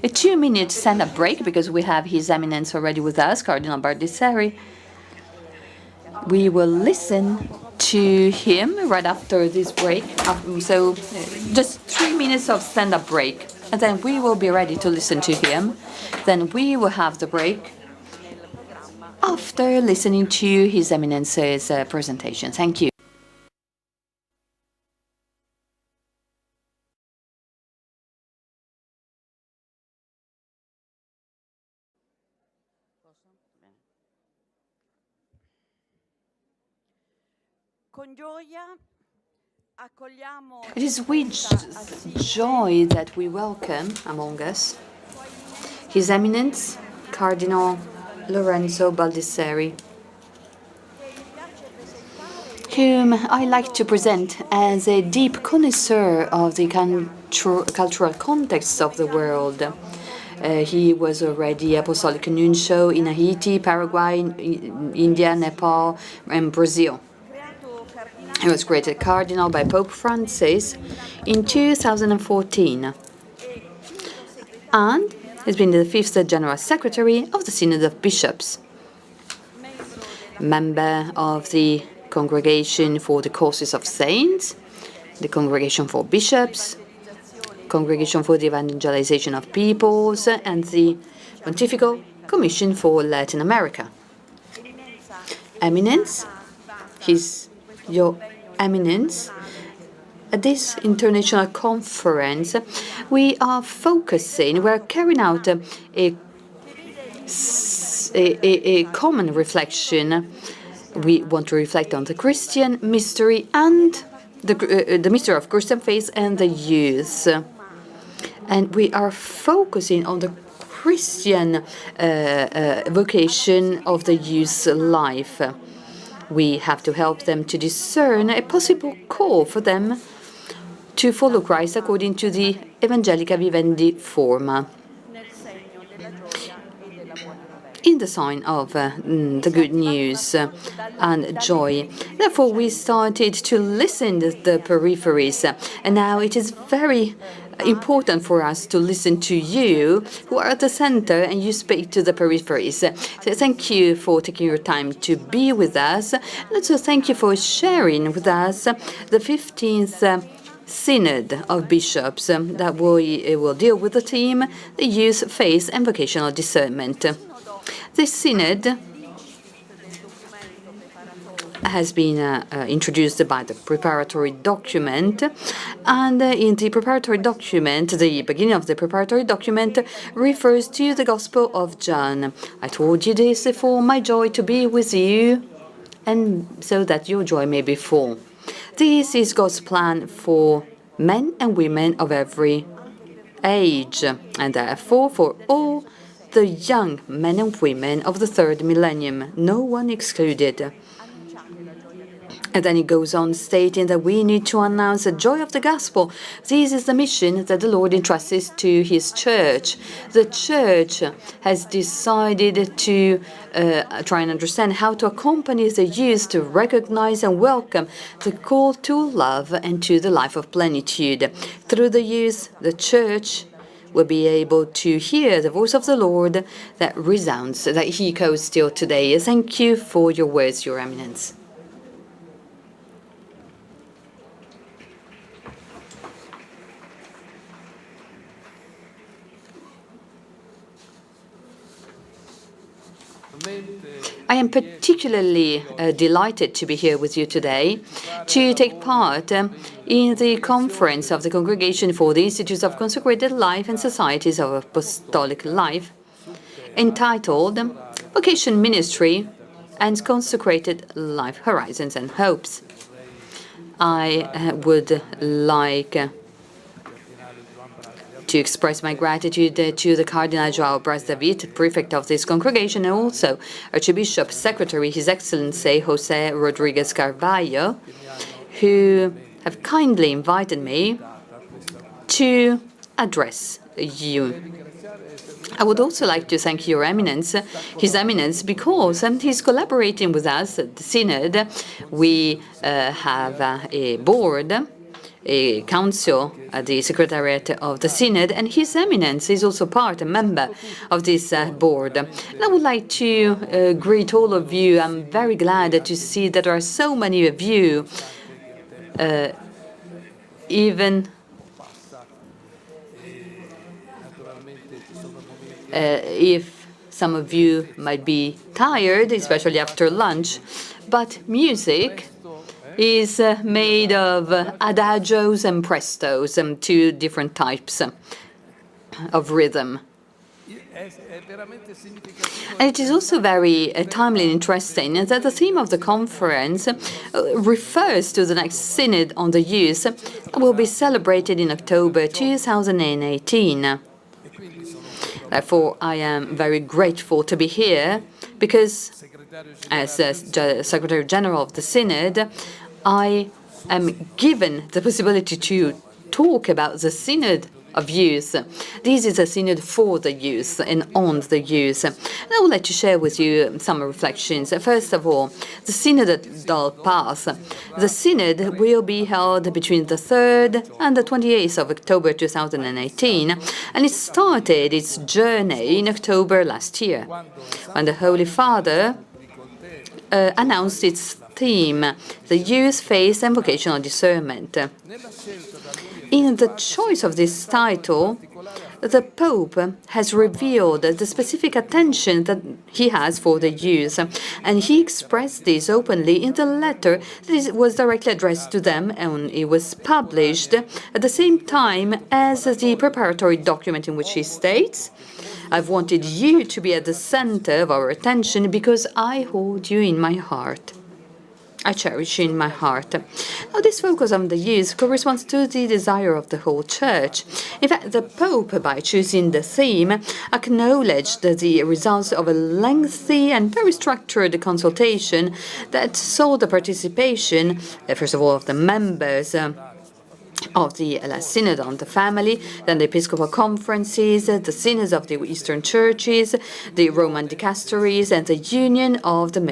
2-minute stand-up break because we have His Eminence already with us, Cardinal Baldisseri. We will listen to him right after this break. So just 3 minutes of stand-up break, and then we will be ready to listen to him. Then we will have the break after listening to His Eminence's presentation. Thank you. It is with joy that we welcome among us His Eminence, Cardinal Lorenzo Baldisseri, whom I like to present as a deep connoisseur of the cultural context of the world. He was already Apostolic Nuncio in Haiti, Paraguay, India, Nepal, and Brazil. He was created Cardinal by Pope Francis in 2014 and has been the 5th General Secretary of the Synod of Bishops, member of the Congregation for the Causes of Saints, the Congregation for Bishops, Congregation for the Evangelization of Peoples, and the Pontifical Commission for Latin America. Eminence, Your Eminence, at this international conference, we are carrying out a common reflection. We want to reflect on the Christian mystery and the mystery of Christian faith and the youth. And we are focusing on the Christian vocation of the youth's life. We have to help them to discern a possible call for them to follow Christ according to the Evangelica Vivendi forma, in the sign of the good news and joy. Therefore, we started to listen to the peripheries, and now it is very important for us to listen to you who are at the center and you speak to the peripheries. So thank you for taking your time to be with us, and also thank you for sharing with us the 15th Synod of Bishops that will deal with the theme, the youth, faith and vocational discernment. This synod has been introduced by the preparatory document, and in the preparatory document, the beginning of the preparatory document refers to the Gospel of John. I told you this for my joy to be with you, and so that your joy may be full. This is God's plan for men and women of every age, and therefore for all the young men and women of the third millennium, no one excluded. And then he goes on stating that we need to announce the joy of the gospel. This is the mission that the Lord entrusts to his church. The church has decided to try and understand how to accompany the youth to recognize and welcome the call to love and to the life of plenitude. Through the youth, the church will be able to hear the voice of the Lord that resounds, that echoes still today. Thank you for your words, Your Eminence. I am particularly delighted to be here with you today to take part in the conference of the Congregation for the Institutes of Consecrated Life and Societies of Apostolic Life, entitled Vocational Ministry and Consecrated Life, Horizons and Hopes. I would like to express my gratitude to the Cardinal João Braz David, prefect of this congregation, and also Archbishop Secretary, His Excellency José Rodrigues Carvalho, who have kindly invited me to address you. I would also like to thank Your Eminence, His Eminence, because he's collaborating with us at the Synod. We have a board, a council at the Secretariat of the Synod, and His Eminence is also a member of this board. And I would like to greet all of you. I'm very glad to see that there are so many of you, even if some of you might be tired, especially after lunch, but music is made of adagios and prestos, two different types of rhythm. And it is also very timely and interesting that the theme of the conference refers to the next Synod on the Youth that will be celebrated in October 2018. Therefore, I am very grateful to be here because, as Secretary General of the Synod, I am given the possibility to talk about the Synod of Youth. This is a Synod for the youth and on the youth. And I would like to share with you some reflections. First of all, the Synodal path. The Synod will be held between the 3rd and the 28th of October 2018, and it started its journey in October last year, when the Holy Father announced its theme, the youth, faith and vocational discernment. In the choice of this title, the Pope has revealed the specific attention that he has for the youth, and he expressed this openly in the letter that was directly addressed to them, and it was published at the same time as the preparatory document in which he states, "I've wanted you to be at the center of our attention because I hold you in my heart. I cherish you in my heart." Now, this focus on the youth corresponds to the desire of the whole Church. In fact, the Pope, by choosing the theme, acknowledged the results of a lengthy and very structured consultation that saw the participation, first of all, of the members of the Synod on the Family, then the Episcopal Conferences, the Synods of the Eastern Churches, the Roman Dicasteries, and the Union of the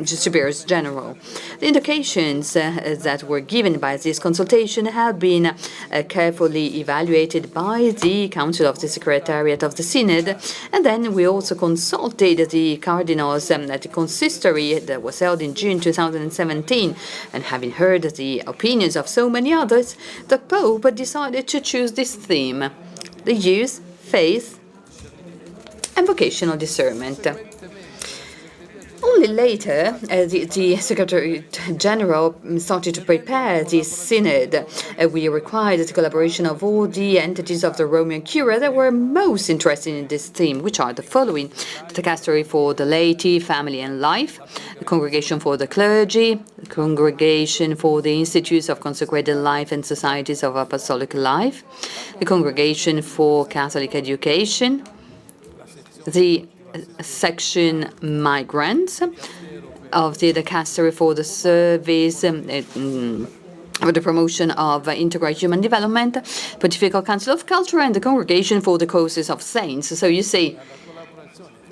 Superiors General. The indications that were given by this consultation have been carefully evaluated by the Council of the Secretariat of the Synod, and then we also consulted the cardinals at the Consistory that was held in June 2017, and having heard the opinions of so many others, the Pope decided to choose this theme, the youth, faith, and vocational discernment. Only later, the Secretary General started to prepare this synod. We required the collaboration of all the entities of the Roman Curia that were most interested in this theme, which are the following: the Dicastery for the Laity, Family and Life, the Congregation for the Clergy, the Congregation for the Institutes of Consecrated Life and Societies of Apostolic Life, the Congregation for Catholic Education, the section Migrants of the Dicastery for the Service for the Promotion of Integral Human Development, Pontifical Council of Culture, and the Congregation for the Causes of Saints. So you see,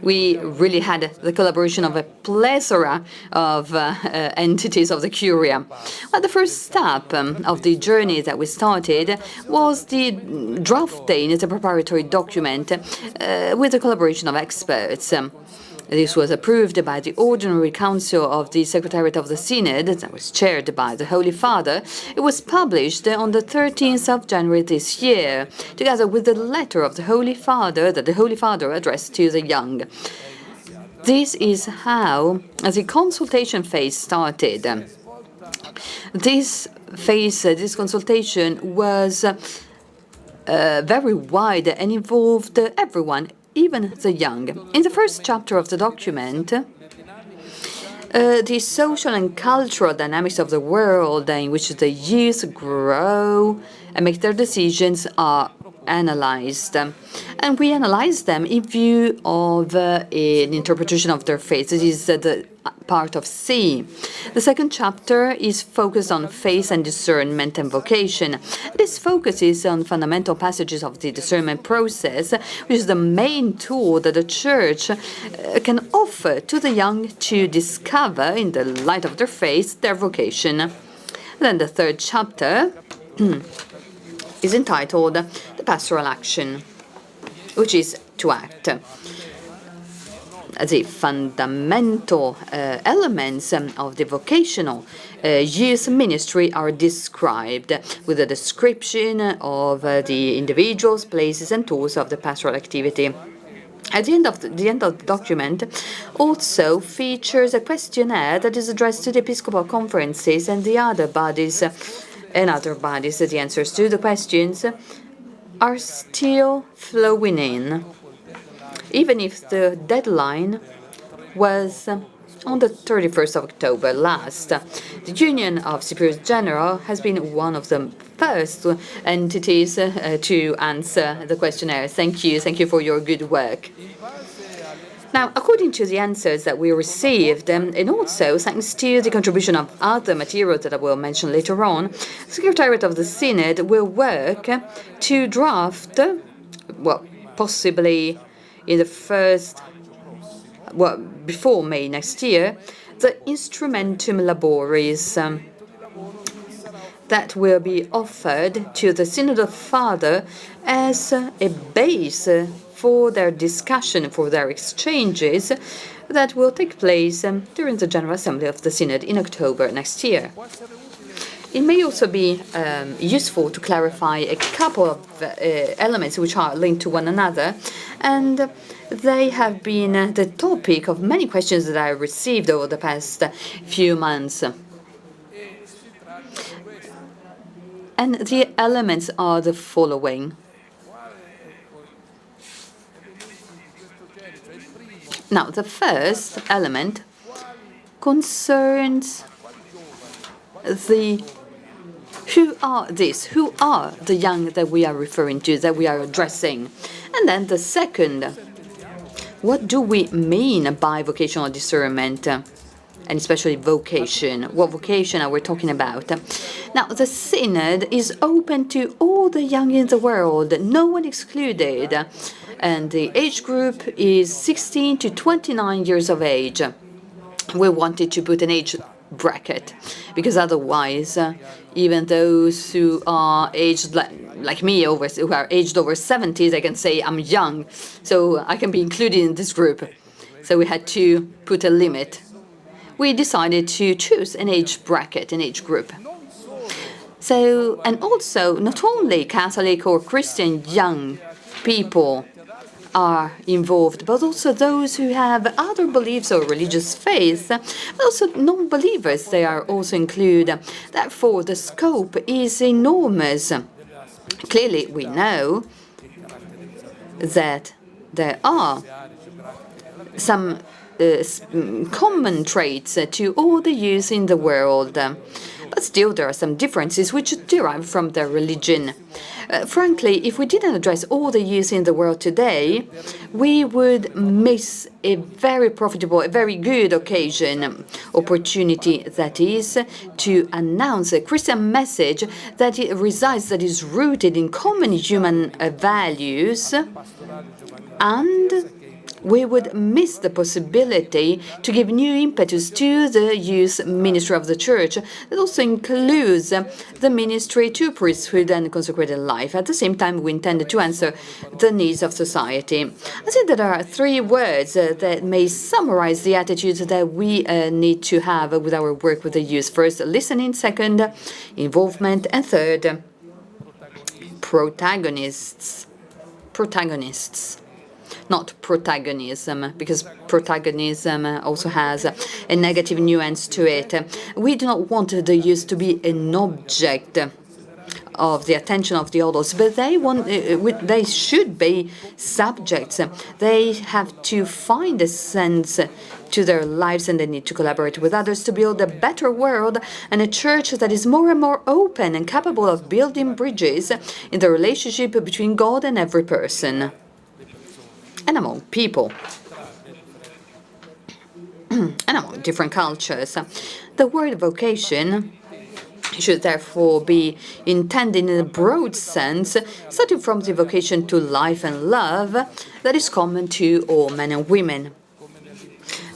We really had the collaboration of a plethora of entities of the Curia. Well, the first step of the journey that we started was the drafting as a preparatory document with the collaboration of experts. This was approved by the Ordinary Council of the Secretariat of the Synod, that was chaired by the Holy Father. It was published on the 13th of January this year, together with the letter of the Holy Father that the Holy Father addressed to the young. This is how the consultation phase started. This phase, this consultation was very wide and involved everyone, even the young. In the first chapter of the document, the social and cultural dynamics of the world in which the youth grow and make their decisions are analyzed. And we analyze them in view of an interpretation of their faith. This is the part of C. The second chapter is focused on faith and discernment and vocation. This focuses on fundamental passages of the discernment process, which is the main tool that the Church can offer to the young to discover, in the light of their faith, their vocation. Then the third chapter is entitled The Pastoral Action, which is to act. The fundamental elements of the vocational youth ministry are described with a description of the individuals, places and tools of the pastoral activity. At the end of the document also features a questionnaire that is addressed to the Episcopal conferences and the other bodies. The answers to the questions are still flowing in, even if the deadline was on the 31st of October last. The Union of Superiors General has been one of the first entities to answer the questionnaire. Thank you for your good work. Now, according to the answers that we received, and also thanks to the contribution of other materials that I will mention later on, the Secretariat of the Synod will work to draft, possibly in the first, before May next year, the Instrumentum Laboris that will be offered to the Synod of Father as a base for their discussion, for their exchanges that will take place during the General Assembly of the Synod in October next year. It may also be useful to clarify a couple of elements which are linked to one another, and they have been the topic of many questions that I received over the past few months. And the elements are the following. Now, the first element concerns who are the young that we are referring to, that we are addressing. And then the second, what do we mean by vocational discernment? And especially vocation. What vocation are we talking about? Now, the Synod is open to all the young in the world, no one excluded. And the age group is 16 to 29 years of age. We wanted to put an age bracket, because otherwise, even those who are aged like me, who are aged over 70, they can say, I'm young, so I can be included in this group. So we had to put a limit. We decided to choose an age bracket, an age group. So, and also, not only Catholic or Christian young people are involved, but also those who have other beliefs or religious faiths, but also non-believers, they are also included. Therefore, the scope is enormous. Clearly, we know that there are some common traits to all the youth in the world, but still there are some differences which derive from their religion. Frankly, if we didn't address all the youth in the world today, we would miss a very profitable, a very good opportunity, that is, to announce a Christian message that is rooted in common human values and we would miss the possibility to give new impetus to the youth ministry of the Church. That also includes the ministry to priesthood and consecrated life. At the same time, we intend to answer the needs of society. I think there are three words that may summarize the attitudes that we need to have with our work with the youth. First, listening. Second, involvement. And third, protagonists. Protagonists. Not protagonism, because protagonism also has a negative nuance to it. We do not want the youth to be an object of the attention of the adults, but they should be subjects. They have to find a sense to their lives, and they need to collaborate with others to build a better world and a church that is more and more open and capable of building bridges in the relationship between God and every person and among people and among different cultures. The word vocation should therefore be intended in a broad sense, starting from the vocation to life and love that is common to all men and women.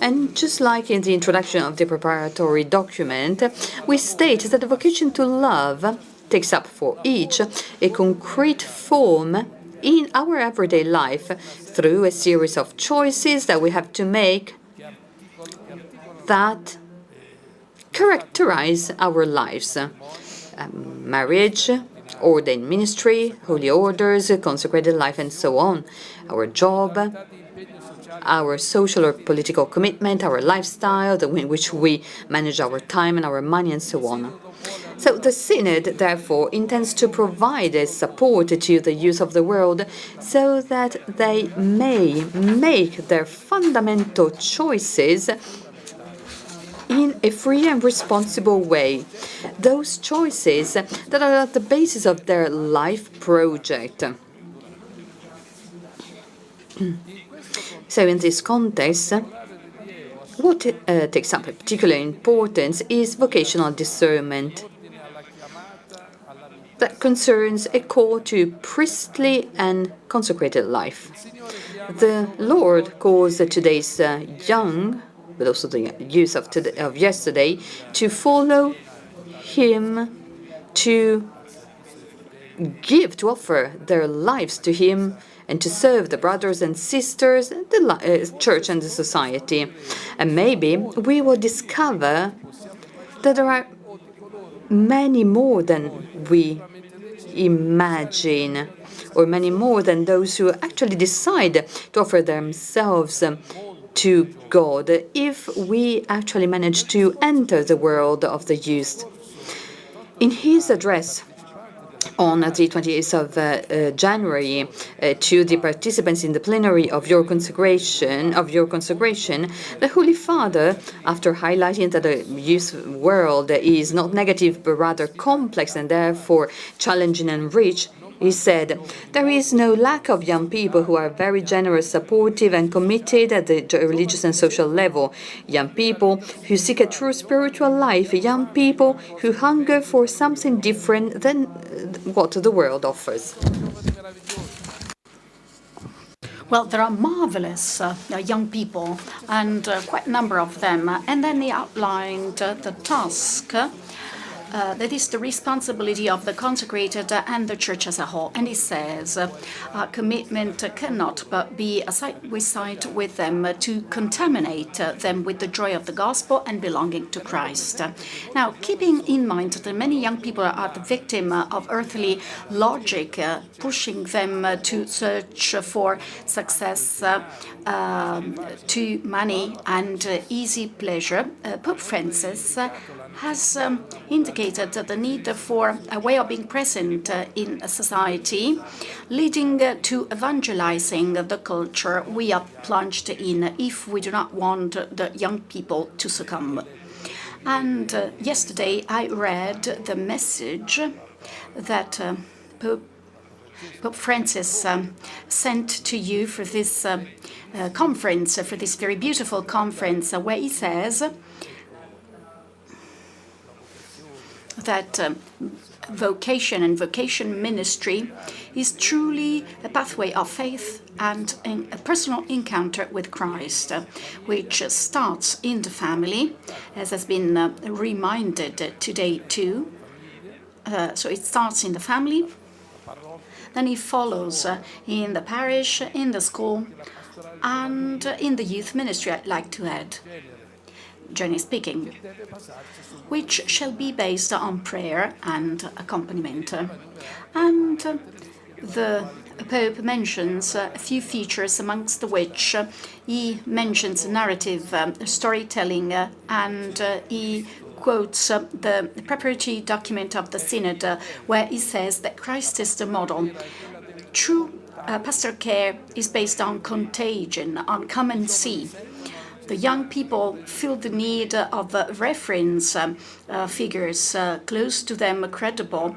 And just like in the introduction of the preparatory document, we state that the vocation to love takes up for each a concrete form in our everyday life through a series of choices that we have to make that characterize our lives. Marriage, ordained ministry, holy orders, consecrated life, and so on. Our job, our social or political commitment, our lifestyle, the way in which we manage our time and our money, and so on. So the Synod, therefore, intends to provide a support to the youth of the world so that they may make their fundamental choices in a free and responsible way. Those choices that are at the basis of their life project. So in this context, what takes up a particular importance is vocational discernment. That concerns a call to priestly and consecrated life. The Lord calls today's young, but also the youth of yesterday, to follow Him, to give, to offer their lives to Him, and to serve the brothers and sisters, the church and the society. And maybe we will discover that there are many more than we imagine, or many more than those who actually decide to offer themselves to God, if we actually manage to enter the world of the youth. In his address on the 28th of January to the participants in the plenary of your consecration, the Holy Father, after highlighting that the youth world is not negative but rather complex and therefore challenging and rich, he said, "There is no lack of young people who are very generous, supportive, and committed at the religious and social level. Young people who seek a true spiritual life. Young people who hunger for something different than what the world offers." Well, there are marvelous young people, and quite a number of them. And then he outlined the task that is the responsibility of the consecrated and the church as a whole. And he says, commitment cannot but be a side by side with them to contaminate them with the joy of the gospel and belonging to Christ. Now, keeping in mind that many young people are the victim of earthly logic, pushing them to search for success, to money and easy pleasure, Pope Francis has indicated the need for a way of being present in society, leading to evangelizing the culture we are plunged in if we do not want the young people to succumb. And yesterday I read the message that Pope Francis sent to you for this conference, for this very beautiful conference, where he says that vocation and vocation ministry is truly a pathway of faith and a personal encounter with Christ, which starts in the family, as has been reminded today too. So it starts in the family, then it follows in the parish, in the school, and in the youth ministry, I'd like to add, generally speaking, which shall be based on prayer and accompaniment. And the Pope mentions a few features, amongst which he mentions narrative storytelling, and he quotes the preparatory document of the Synod, where he says that Christ is the model. True pastoral care is based on contagion, on come and see. The young people feel the need of reference figures close to them, credible,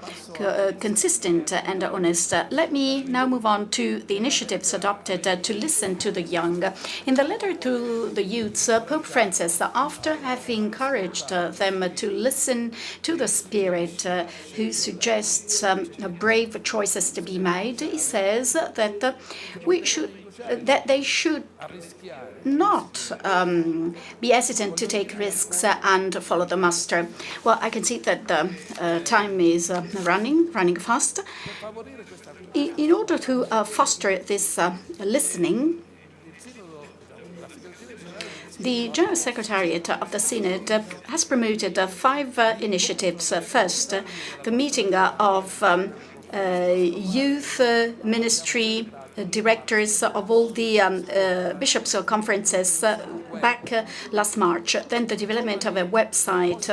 consistent, and honest. Let me now move on to the initiatives adopted to listen to the young. In the letter to the youths, Pope Francis, after having encouraged them to listen to the Spirit, who suggests brave choices to be made, he says that they should not be hesitant to take risks and follow the master. Well, I can see that the time is running fast. In order to foster this listening, the General Secretariat of the Synod has promoted 5 initiatives. First, the meeting of youth ministry directors of all the bishops' conferences back last March. Then the development of a website,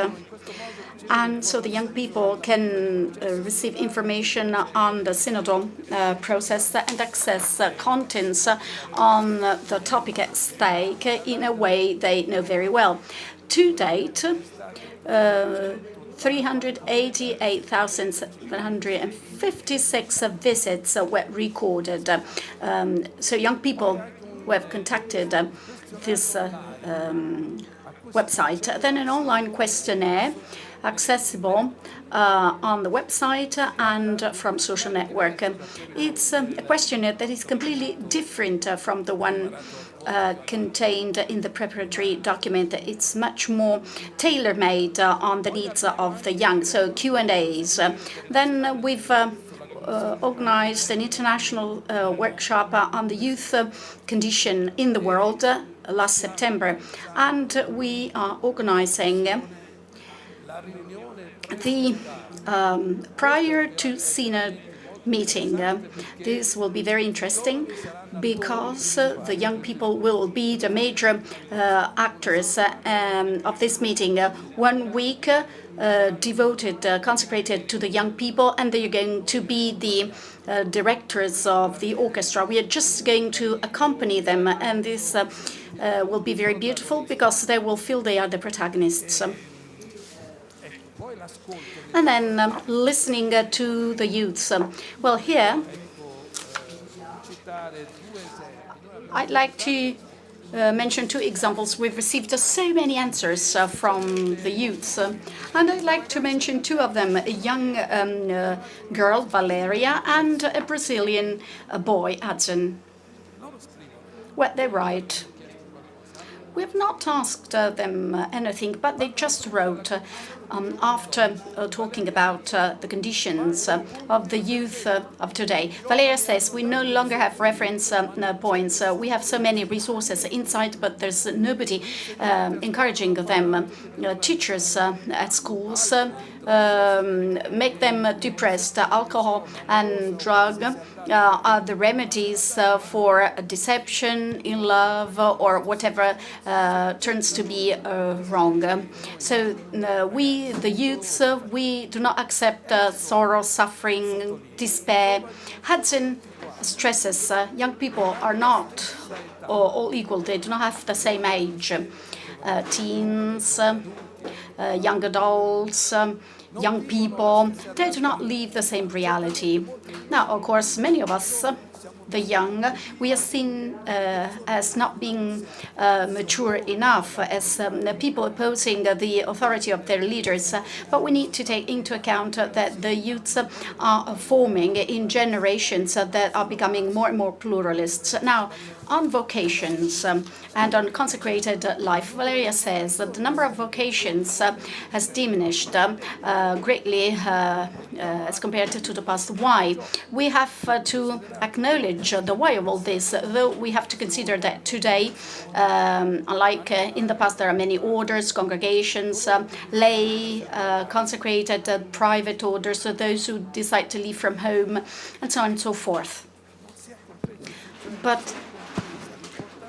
and so the young people can receive information on the synodal process and access contents on the topic at stake in a way they know very well. To date, 388,756 visits were recorded. So young people who have contacted this website. Then an online questionnaire accessible on the website and from social network. It's a questionnaire that is completely different from the one contained in the preparatory document. It's much more tailor-made on the needs of the young, so Q&As. Then we've organized an international workshop on the youth condition in the world last September, and we are organizing the prior to Synod meeting. This will be very interesting because the young people will be the major actors of this meeting. 1 week devoted, consecrated to the young people, and they're going to be the directors of the orchestra. We are just going to accompany them, and this will be very beautiful because they will feel they are the protagonists. And then listening to the youths. Well, here I'd like to mention 2 examples. We've received so many answers from the youths, and I'd like to mention 2 of them: a young girl, Valeria, and a Brazilian boy, Hudson. What they write. We have not asked them anything, but they just wrote after talking about the conditions of the youth of today. Valeria says, we no longer have reference points. We have so many resources inside, but there's nobody encouraging them. Teachers at schools make them depressed. Alcohol and drug are the remedies for deception in love or whatever turns to be wrong. So we, the youths, we do not accept sorrow, suffering, despair. Hudson stresses young people are not all equal. They do not have the same age. Teens, young adults, young people, they do not live the same reality. Now, of course, many of us the young, we are seen as not being mature enough, as people opposing the authority of their leaders. But we need to take into account that the youths are forming in generations that are becoming more and more pluralists. Now, on vocations and on consecrated life, Valeria says that the number of vocations has diminished greatly as compared to the past. Why? We have to acknowledge the why of all this, though we have to consider that today, unlike in the past, there are many orders, congregations, lay, consecrated, private orders, so those who decide to leave from home, and so on and so forth. But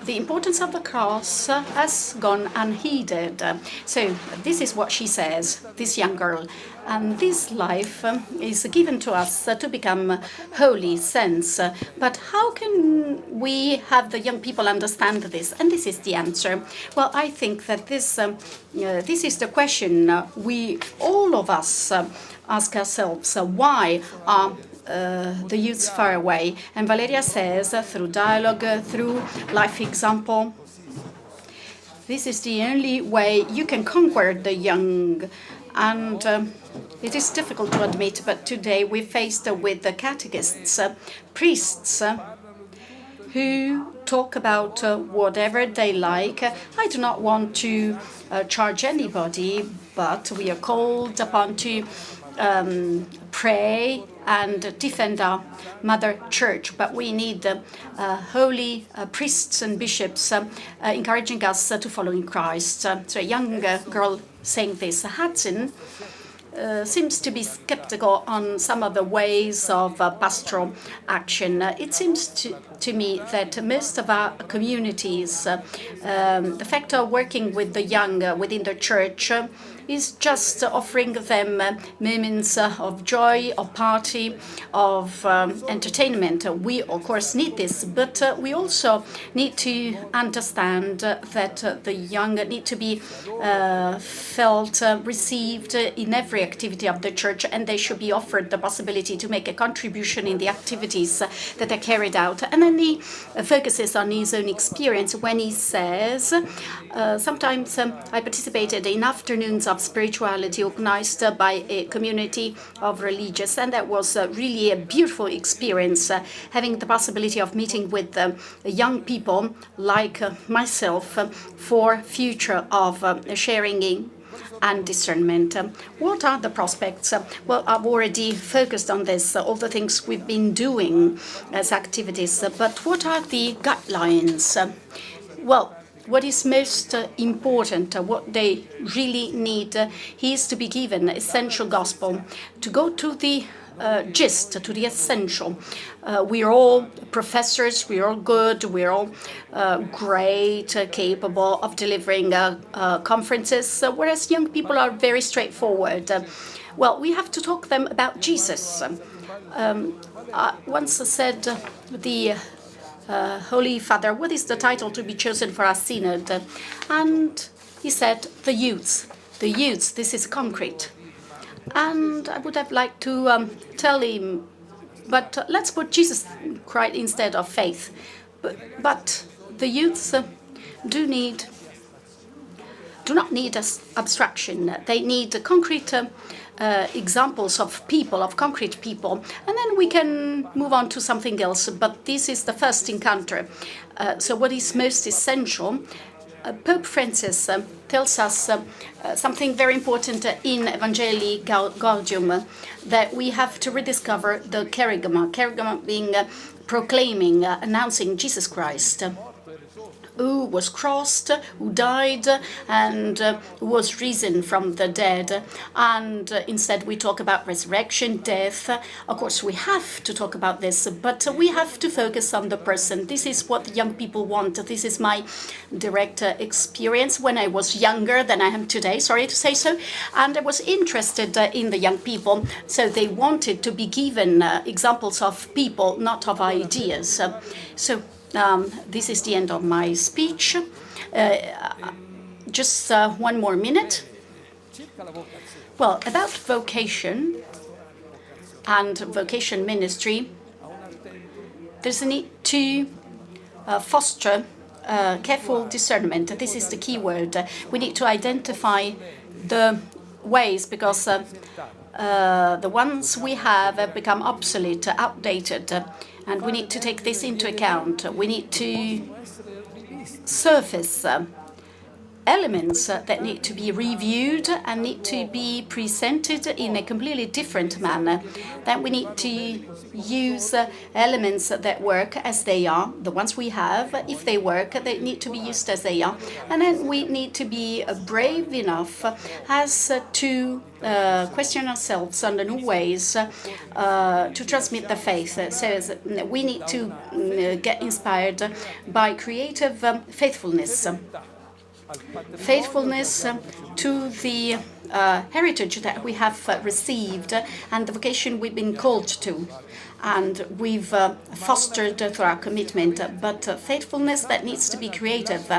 the importance of the cross has gone unheeded. So this is what she says, this young girl. And this life is given to us to become holy saints. But how can we have the young people understand this? And this is the answer. Well, I think that this is the question we, all of us, ask ourselves. Why are the youths far away? And Valeria says, through dialogue, through life example, this is the only way you can conquer the young. And it is difficult to admit, but today we're faced with the catechists, priests, who talk about whatever they like. I do not want to charge anybody, but we are called upon to pray and defend our Mother Church. But we need holy priests and bishops encouraging us to follow in Christ. So a young girl saying this, Hudson seems to be skeptical on some of the ways of pastoral action. It seems to me that most of our communities, the fact of working with the young within the church is just offering them moments of joy, of party, of entertainment. We, of course, need this, but we also need to understand that the young need to be felt, received in every activity of the church, and they should be offered the possibility to make a contribution in the activities that are carried out. And then he focuses on his own experience when he says, sometimes I participated in afternoons of spirituality organized by a community of religious, and that was really a beautiful experience, having the possibility of meeting with young people like myself for future of sharing and discernment. What are the prospects? Well, I've already focused on this, all the things we've been doing as activities, but what are the guidelines? Well, what is most important, what they really need, is to be given essential gospel, to go to the gist, to the essential. We're all professors, we're all good, we're all great, capable of delivering conferences, whereas young people are very straightforward. Well, we have to talk to them about Jesus. I once said the Holy Father, what is the title to be chosen for our synod? And he said, the youths. The youths, this is concrete. And I would have liked to tell him, but let's put Jesus Christ instead of faith. But the youths do not need abstraction. They need concrete examples of people, of concrete people, and then we can move on to something else. But this is the first encounter. So what is most essential? Pope Francis tells us something very important in Evangelii Gaudium, that we have to rediscover the kerygma. Kerygma being proclaiming, announcing Jesus Christ, who was crossed, who died, and who was risen from the dead. And instead we talk about resurrection, death. Of course, we have to talk about this, but we have to focus on the person. This is what the young people want. This is my direct experience when I was younger than I am today, sorry to say so. And I was interested in the young people, so they wanted to be given examples of people, not of ideas. This is the end of my speech. Just one more minute. Well, about vocation and vocation ministry, there's a need to foster careful discernment. This is the key word. We need to identify the ways, because the ones we have become obsolete, outdated, and we need to take this into account. We need to surface elements that need to be reviewed and need to be presented in a completely different manner. Then we need to use elements that work as they are, the ones we have. If they work, they need to be used as they are. And then we need to be brave enough as to question ourselves on the new ways to transmit the faith. So we need to get inspired by creative faithfulness. Faithfulness to the heritage that we have received and the vocation we've been called to, and we've fostered through our commitment, but faithfulness that needs to be creative,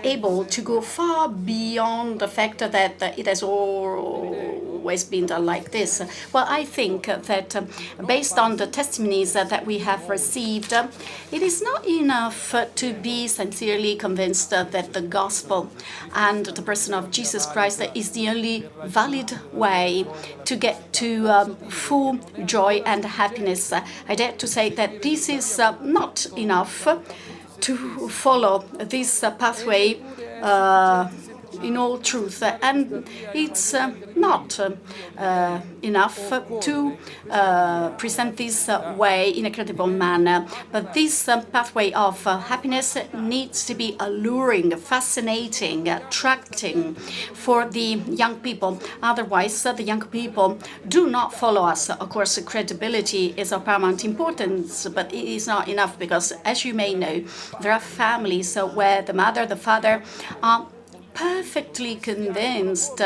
able to go far beyond the fact that it has always been done like this. Well, I think that based on the testimonies that we have received, it is not enough to be sincerely convinced that the gospel and the person of Jesus Christ is the only valid way to get to full joy and happiness. I dare to say that this is not enough to follow this pathway in all truth, and it's not enough to present this way in a credible manner. But this pathway of happiness needs to be alluring, fascinating, attracting for the young people. Otherwise, the young people do not follow us. Of course, credibility is of paramount importance, but it is not enough, because, as you may know, there are families where the mother, the father are perfectly convinced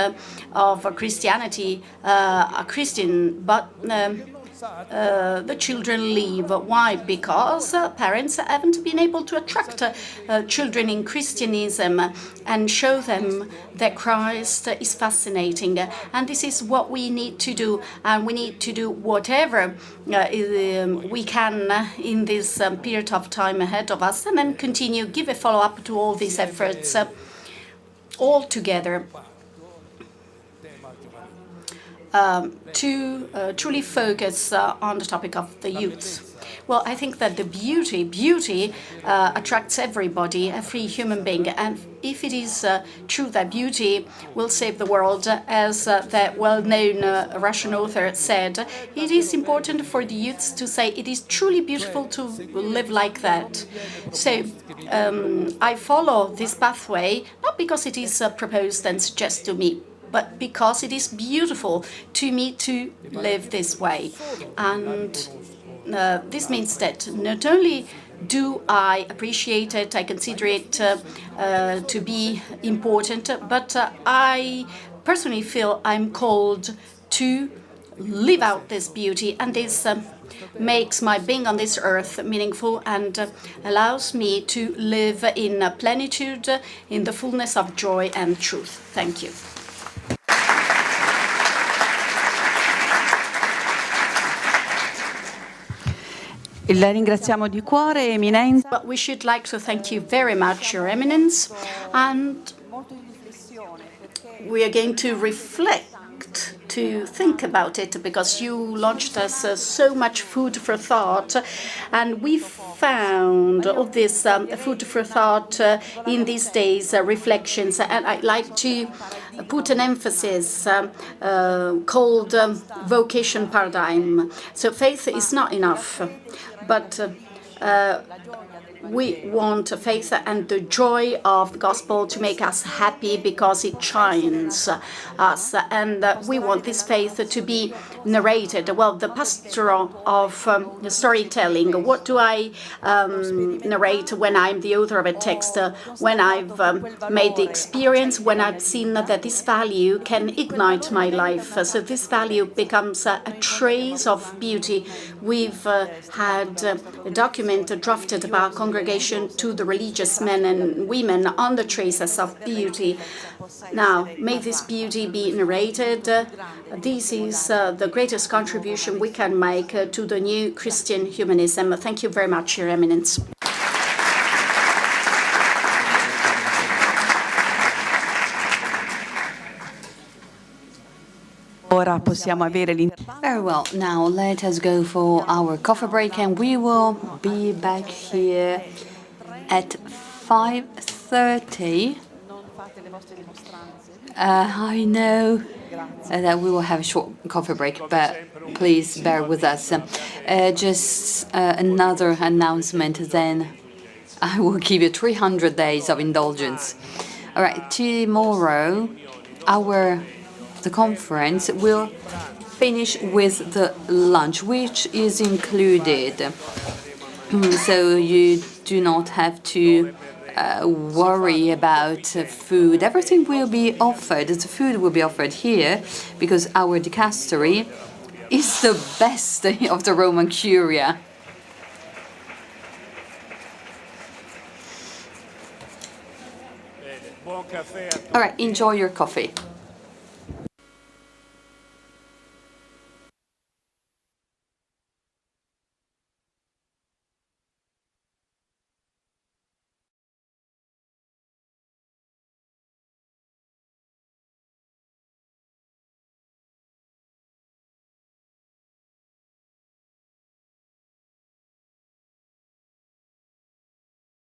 of Christianity, a Christian, but the children leave. Why? Because parents haven't been able to attract children in Christianism and show them that Christ is fascinating. And this is what we need to do. And we need to do whatever we can in this period of time ahead of us, and then continue, give a follow-up to all these efforts all together to truly focus on the topic of the youth. Well, I think that the beauty attracts everybody, every human being. And if it is true that beauty will save the world, as that well-known Russian author said, it is important for the youths to say it is truly beautiful to live like that. So I follow this pathway, not because it is proposed and suggested to me, but because it is beautiful to me to live this way. And this means that not only do I appreciate it, I consider it to be important, but I personally feel I'm called to live out this beauty, and this makes my being on this earth meaningful and allows me to live in plenitude, in the fullness of joy and truth. Thank you. La ringraziamo di cuore, Eminenza. But we should like to thank you very much, Your Eminence, and we are going to reflect, to think about it, because you launched us so much food for thought, and we found all this food for thought in these days, reflections, and I'd like to put an emphasis called vocation paradigm. So faith is not enough, but we want faith and the joy of the gospel to make us happy because it shines us, and we want this faith to be narrated. Well, the pastor of storytelling, what do I narrate when I'm the author of a text? When I've made the experience, when I've seen that this value can ignite my life. So this value becomes a trace of beauty. We've had a document drafted by our congregation congregation to the religious men and women on the traces of beauty. Now, may this beauty be narrated. This is the greatest contribution we can make to the new Christian humanism. Thank you very much, Your Eminence. Ora possiamo avere Very well. Now let us go for our coffee break, and we will be back here at 5:30. I know that we will have a short coffee break, but please bear with us. Just another announcement, then I will give you 300 days of indulgence. All right, tomorrow the conference will finish with the lunch, which is included. So you do not have to worry about food. Everything will be offered. The food will be offered here because our Dicastery is the best of the Roman Curia. All right, enjoy your coffee.